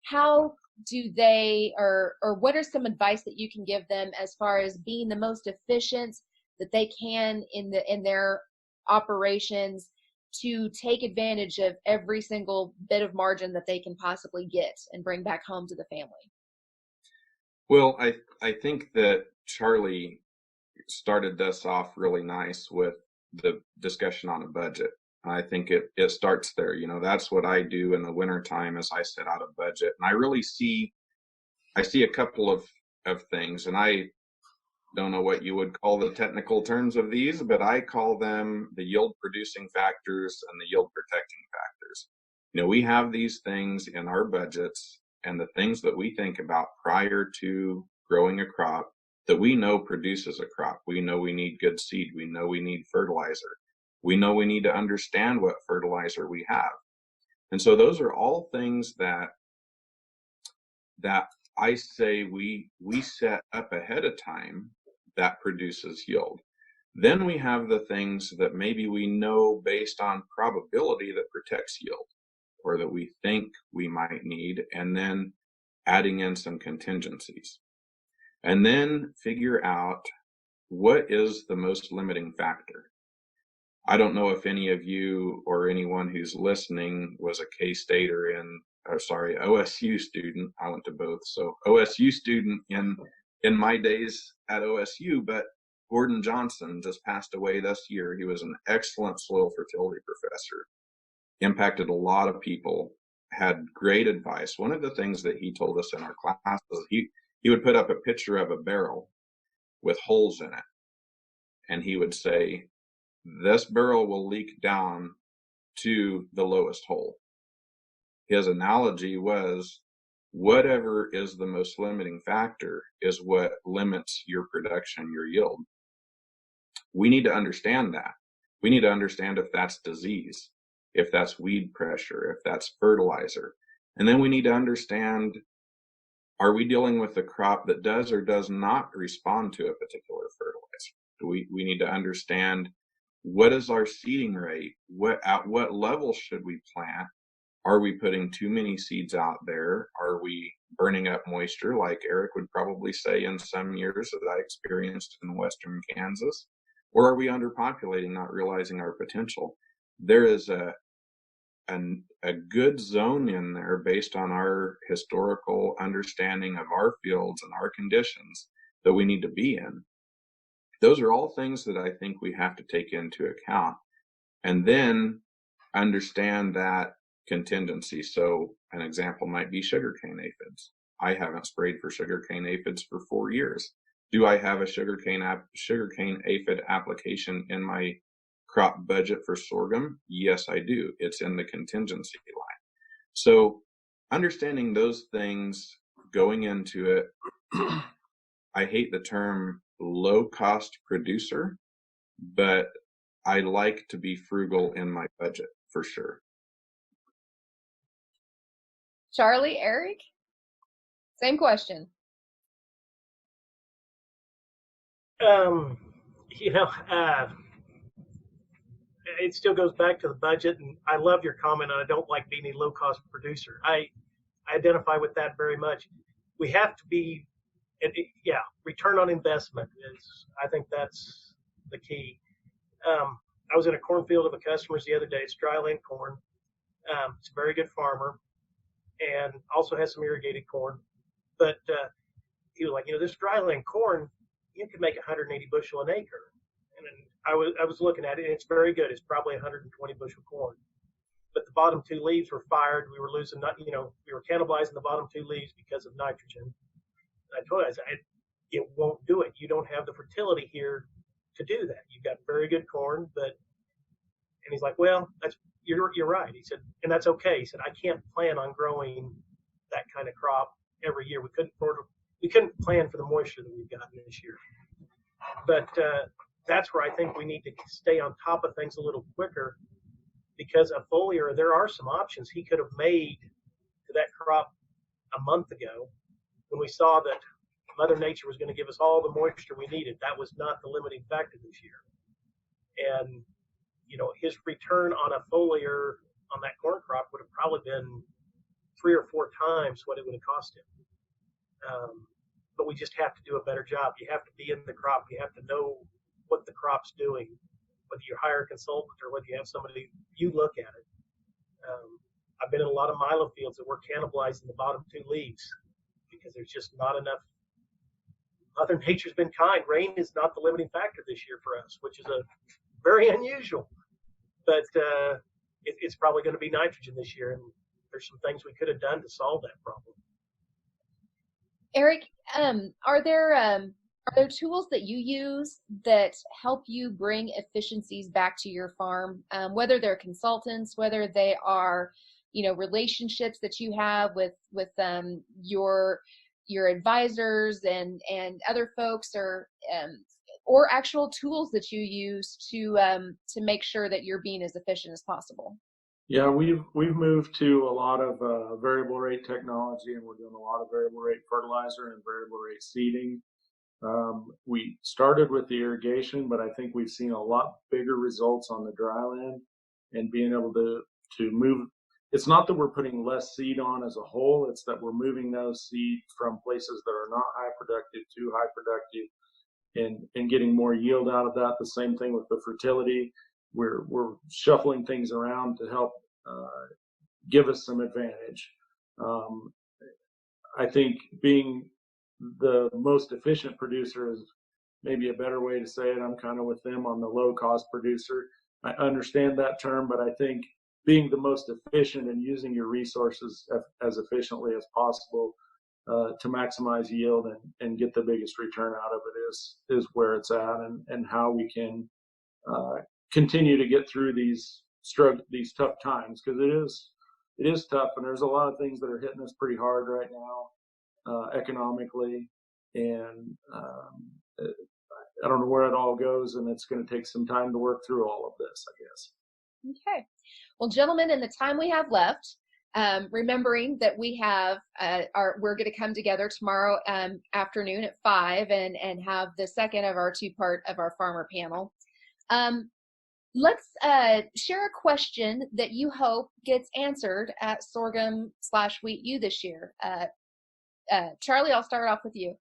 S2: how do they, or what are some advice that you can give them as far as being the most efficient that they can in their operations to take advantage of every single bit of margin that they can possibly get and bring back home to the family?
S10: Well, I think that Charlie started this off really nice with the discussion on a budget. I think it starts there. That's what I do in the wintertime, is I set out a budget, and I really see a couple of things, and I don't know what you would call the technical terms of these, but I call them the yield producing factors and the yield protecting factors. We have these things in our budgets, and the things that we think about prior to growing a crop that we know produces a crop. We know we need good seed. We know we need fertilizer. We know we need to understand what fertilizer we have. And so those are all things that I say we set up ahead of time that produces yield. Then we have the things that maybe we know based on probability that protects yield, or that we think we might need, and then adding in some contingencies. And then figure out what is the most limiting factor. I don't know if any of you or anyone who's listening was a K-State or OSU student. I went to both. So OSU student in my days at OSU, but Gordon Johnson just passed away this year. He was an excellent soil fertility professor, impacted a lot of people, had great advice. One of the things that he told us in our class was he would put up a picture of a barrel with holes in it, and he would say, this barrel will leak down to the lowest hole. His analogy was, whatever is the most limiting factor is what limits your production, your yield. We need to understand that. We need to understand if that's disease, if that's weed pressure, if that's fertilizer. And then we need to understand, are we dealing with a crop that does or does not respond to a particular fertilizer? We need to understand, what is our seeding rate? At what level should we plant? Are we putting too many seeds out there? Are we burning up moisture, like Eric would probably say in some years that I experienced in western Kansas? Or are we underpopulating, not realizing our potential? There is a a good zone in there based on our historical understanding of our fields and our conditions that we need to be in. Those are all things that I think we have to take into account, and then understand that contingency. So an example might be sugarcane aphids. I haven't sprayed for sugarcane aphids for 4 years. Do I have a sugarcane aphid application in my crop budget for sorghum? Yes, I do. It's in the contingency line. So understanding those things going into it, I hate the term low cost producer, but I like to be frugal in my budget for sure.
S2: Charlie, Eric, same question.
S8: It still goes back to the budget, and I love your comment on I don't like being a low-cost producer. I identify with that very much. We have to be, return on investment is, I think that's the key. I was in a cornfield of a customer's the other day. It's dryland corn. It's a very good farmer, and also has some irrigated corn. But he was like, this dryland corn, you could make 180 bushel an acre. And then I was looking at it, and it's very good. It's probably 120 bushel corn. But the bottom 2 leaves were fired. We were losing, we were cannibalizing the bottom 2 leaves because of nitrogen. And I told him, I said, it won't do it. You don't have the fertility here to do that. You've got very good corn, and he's like, well, you're right. He said, and that's okay. He said, I can't plan on growing that kind of crop every year. We couldn't plan for the moisture that we've gotten this year. But that's where I think we need to stay on top of things a little quicker, because a foliar, there are some options he could have made to that crop a month ago when we saw that Mother Nature was going to give us all the moisture we needed. That was not the limiting factor this year. And, his return on a foliar on that corn crop would have probably been 3 or 4 times what it would have cost him. But we just have to do a better job. You have to be in the crop. You have to know what the crop's doing, whether you hire a consultant or whether you have somebody, you look at it. I've been in a lot of milo fields that were cannibalizing the bottom 2 leaves because there's just not enough. Mother Nature's been kind. Rain is not the limiting factor this year for us, which is very unusual. But it's probably going to be nitrogen this year, and there's some things we could have done to solve that problem.
S2: Eric, are there tools that you use that help you bring efficiencies back to your farm, whether they're consultants, whether they are, relationships that you have with your advisors and other folks, or actual tools that you use to make sure that you're being as efficient as possible?
S9: Yeah, we've moved to a lot of variable rate technology, and we're doing a lot of variable rate fertilizer and variable rate seeding. We started with the irrigation, but I think we've seen a lot bigger results on the dry land and being able to move. It's not that we're putting less seed on as a whole, it's that we're moving those seed from places that are not high productive to high productive and getting more yield out of that. The same thing with the fertility. We're shuffling things around to help give us some advantage. I think being the most efficient producer is maybe a better way to say it. I'm kind of with them on the low cost producer. I understand that term, but I think being the most efficient and using your resources as efficiently as possible to maximize yield and get the biggest return out of it is where it's at, and how we can continue to get through these tough times, because it is tough, and there's a lot of things that are hitting us pretty hard right now economically, and I don't know where it all goes, and it's going to take some time to work through all of this, I guess.
S2: Okay. Well, gentlemen, in the time we have left, remembering that we have we're going to come together tomorrow afternoon at 5 and have the second of our 2-part of our farmer panel. Let's share a question that you hope gets answered at Sorghum/Wheat U this year. Charlie, I'll start off with you.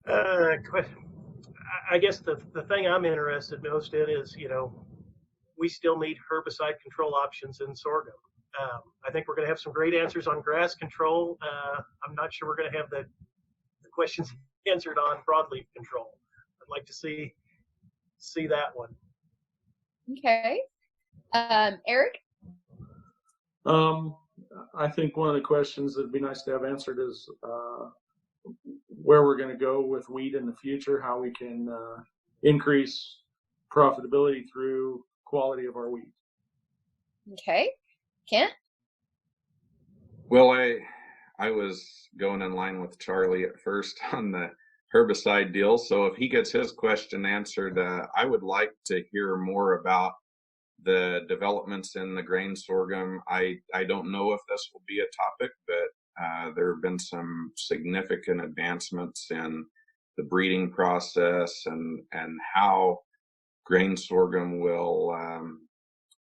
S8: I guess the thing I'm interested most in is, we still need herbicide control options in sorghum. I think we're going to have some great answers on grass control. I'm not sure we're going to have the questions answered on broadleaf control. I'd like to see that one.
S2: Okay. Eric?
S9: I think one of the questions that'd be nice to have answered is where we're going to go with wheat in the future, how we can increase profitability through quality of our wheat.
S2: Okay. Kent?
S10: Well, I was going in line with Charlie at first on the herbicide deal. So if he gets his question answered, I would like to hear more about the developments in the grain sorghum. I don't know if this will be a topic, but there have been some significant advancements in the breeding process and how grain sorghum will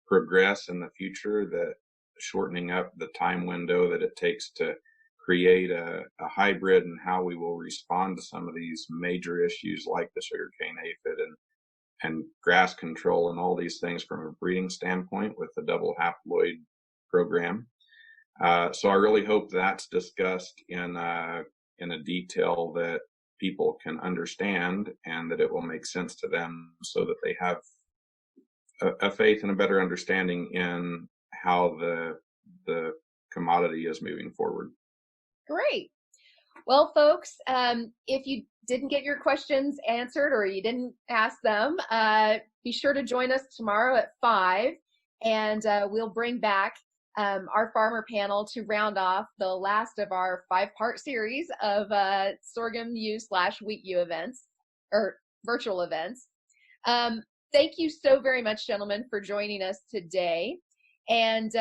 S10: progress in the future, that shortening up the time window that it takes to create a hybrid, and how we will respond to some of these major issues like the sugarcane aphid and grass control and all these things from a breeding standpoint with the double haploid program. So I really hope that's discussed in a detail that people can understand and that it will make sense to them, so that they have a faith and a better understanding in how the commodity is moving forward.
S2: Great. Well, folks, if you didn't get your questions answered or you didn't ask them, be sure to join us tomorrow at 5, and we'll bring back our farmer panel to round off the last of our 5-part series of Sorghum U / Wheat U events, or virtual events. Thank you so very much, gentlemen, for joining us today. And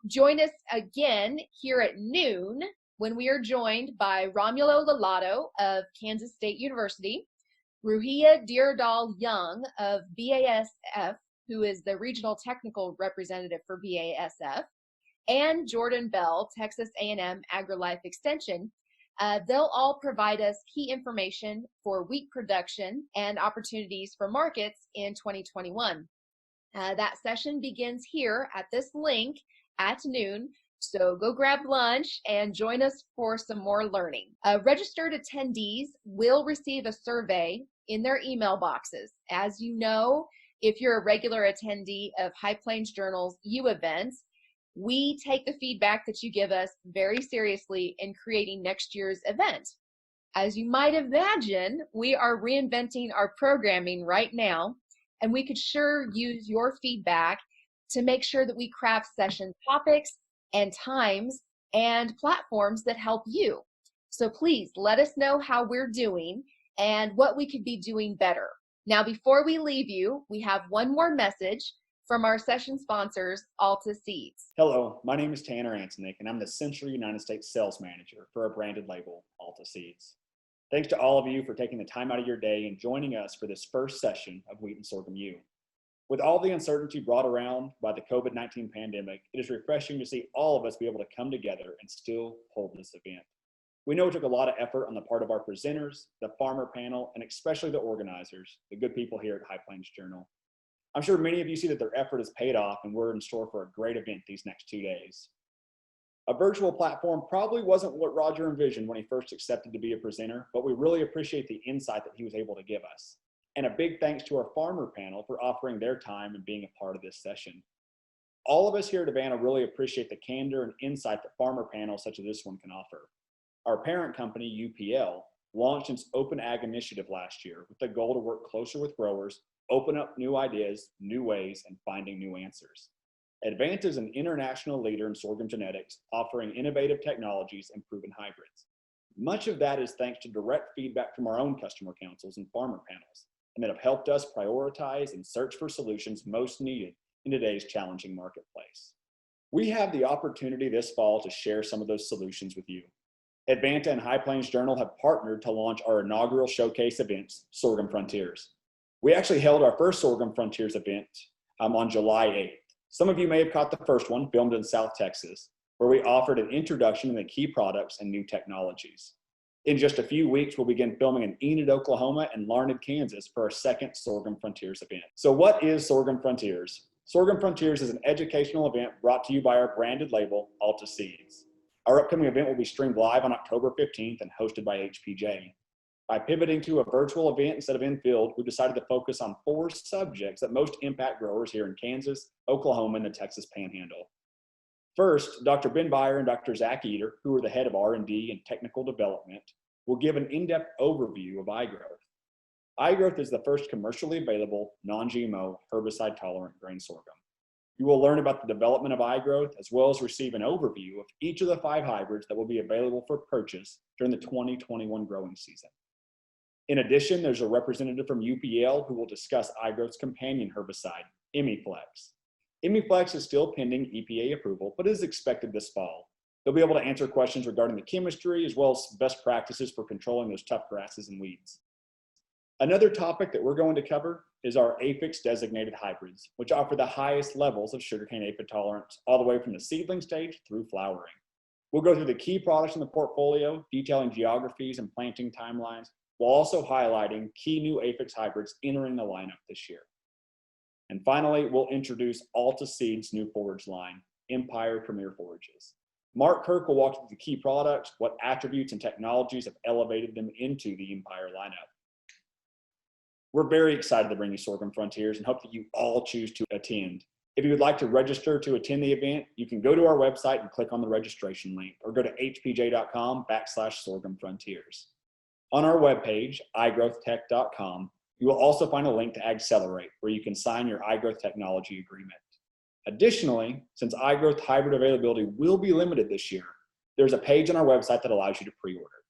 S2: join us again here at noon when we are joined by Romulo Lalato of Kansas State University, Ruhia Deardal Young of BASF, who is the regional technical representative for BASF, and Jordan Bell, Texas A&M AgriLife Extension. They'll all provide us key information for wheat production and opportunities for markets in 2021. That session begins here at this link at noon, so go grab lunch and join us for some more learning. Registered attendees will receive a survey in their email boxes. As you know, if you're a regular attendee of High Plains Journal's U events, we take the feedback that you give us very seriously in creating next year's event. As you might imagine, we are reinventing our programming right now, and we could sure use your feedback to make sure that we craft session topics and times and platforms that help you. So please let us know how we're doing and what we could be doing better. Now, before we leave you, we have one more message from our session sponsors, Alta Seeds.
S11: Hello, my name is Tanner Antonik, and I'm the Central United States Sales Manager for our branded label, Alta Seeds. Thanks to all of you for taking the time out of your day and joining us for this first session of Wheat and Sorghum U. With all the uncertainty brought around by the COVID-19 pandemic, it is refreshing to see all of us be able to come together and still hold this event. We know it took a lot of effort on the part of our presenters, the farmer panel, and especially the organizers, the good people here at High Plains Journal. I'm sure many of you see that their effort has paid off, and we're in store for a great event these next 2 days. A virtual platform probably wasn't what Roger envisioned when he first accepted to be a presenter, but we really appreciate the insight that he was able to give us. And a big thanks to our farmer panel for offering their time and being a part of this session. All of us here at Havana really appreciate the candor and insight that farmer panels such as this one can offer. Our parent company, UPL, launched its Open Ag initiative last year with the goal to work closer with growers, open up new ideas, new ways, and finding new answers. Advanta is an international leader in sorghum genetics, offering innovative technologies and proven hybrids. Much of that is thanks to direct feedback from our own customer councils and farmer panels, and that have helped us prioritize and search for solutions most needed in today's challenging marketplace. We have the opportunity this fall to share some of those solutions with you. Advanta and High Plains Journal have partnered to launch our inaugural showcase events, Sorghum Frontiers. We actually held our first Sorghum Frontiers event on July 8th. Some of you may have caught the first one, filmed in South Texas, where we offered an introduction to the key products and new technologies. In just a few weeks, we'll begin filming in Enid, Oklahoma and Larned, Kansas for our second Sorghum Frontiers event. So what is Sorghum Frontiers? Sorghum Frontiers is an educational event brought to you by our branded label, Alta Seeds. Our upcoming event will be streamed live on October 15th and hosted by HPJ. By pivoting to a virtual event instead of in-field, we decided to focus on 4 subjects that most impact growers here in Kansas, Oklahoma, and the Texas Panhandle. First, Dr. Ben Beyer and Dr. Zach Eater, who are the head of R&D and technical development, will give an in-depth overview of igrowth. Igrowth is the first commercially available, non-GMO, herbicide-tolerant grain sorghum. You will learn about the development of igrowth as well as receive an overview of each of the 5 hybrids that will be available for purchase during the 2021 growing season. In addition, there's a representative from UPL who will discuss igrowth's companion herbicide, Imiflex. Imiflex is still pending EPA approval, but is expected this fall. They'll be able to answer questions regarding the chemistry as well as best practices for controlling those tough grasses and weeds. Another topic that we're going to cover is our aphix designated hybrids, which offer the highest levels of sugarcane aphid tolerance all the way from the seedling stage through flowering. We'll go through the key products in the portfolio, detailing geographies and planting timelines, while also highlighting key new aphix hybrids entering the lineup this year. And finally, we'll introduce Alta Seed's new forage line, Empire Premier Forages. Mark Kirk will walk through the key products, what attributes and technologies have elevated them into the Empire lineup. We're very excited to bring you Sorghum Frontiers and hope that you all choose to attend. If you would like to register to attend the event, you can go to our website and click on the registration link or go to hpj.com/Sorghum Frontiers. On our webpage, igrowthtech.com, you will also find a link to Accelerate, where you can sign your igrowth technology agreement. Additionally, since igrowth hybrid availability will be limited this year, there's a page on our website that allows you to pre-order.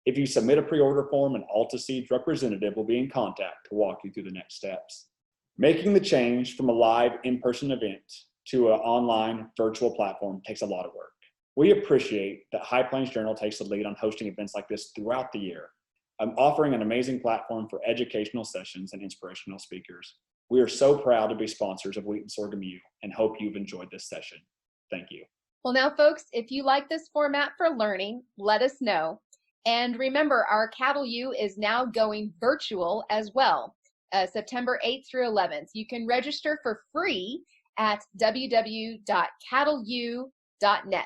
S11: If you submit a pre-order form, an Alta Seeds representative will be in contact to walk you through the next steps. Making the change from a live in-person event to an online virtual platform takes a lot of work. We appreciate that High Plains Journal takes the lead on hosting events like this throughout the year. I'm offering an amazing platform for educational sessions and inspirational speakers. We are so proud to be sponsors of Wheat and Sorghum U and hope you've enjoyed this session. Thank you.
S2: Well, now, folks, if you like this format for learning, let us know. And remember, our Cattle U is now going virtual as well, September 8th through 11th. You can register for free at www.cattleu.net.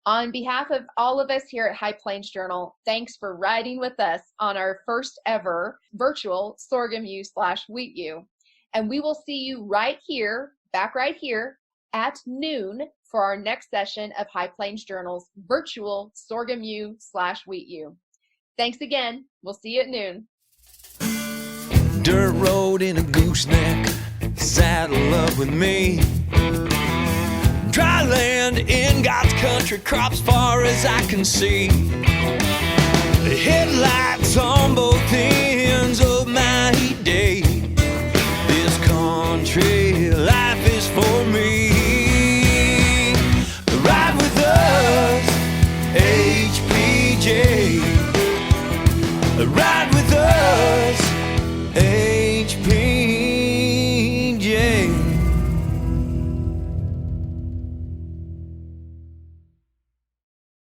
S2: On behalf of all of us here at High Plains Journal, thanks for riding with us on our first ever virtual Sorghum U/Wheat U. And we will see you right here, back right here at noon for our next session of High Plains Journal's virtual Sorghum U/Wheat U. Thanks again. We'll see you at noon.
S1: Dirt road in a gooseneck, saddle up with me. Dry land in God's country, crops far as I can see. The headlights on both ends of my heat day. This country life is for me. Ride with us, HPJ.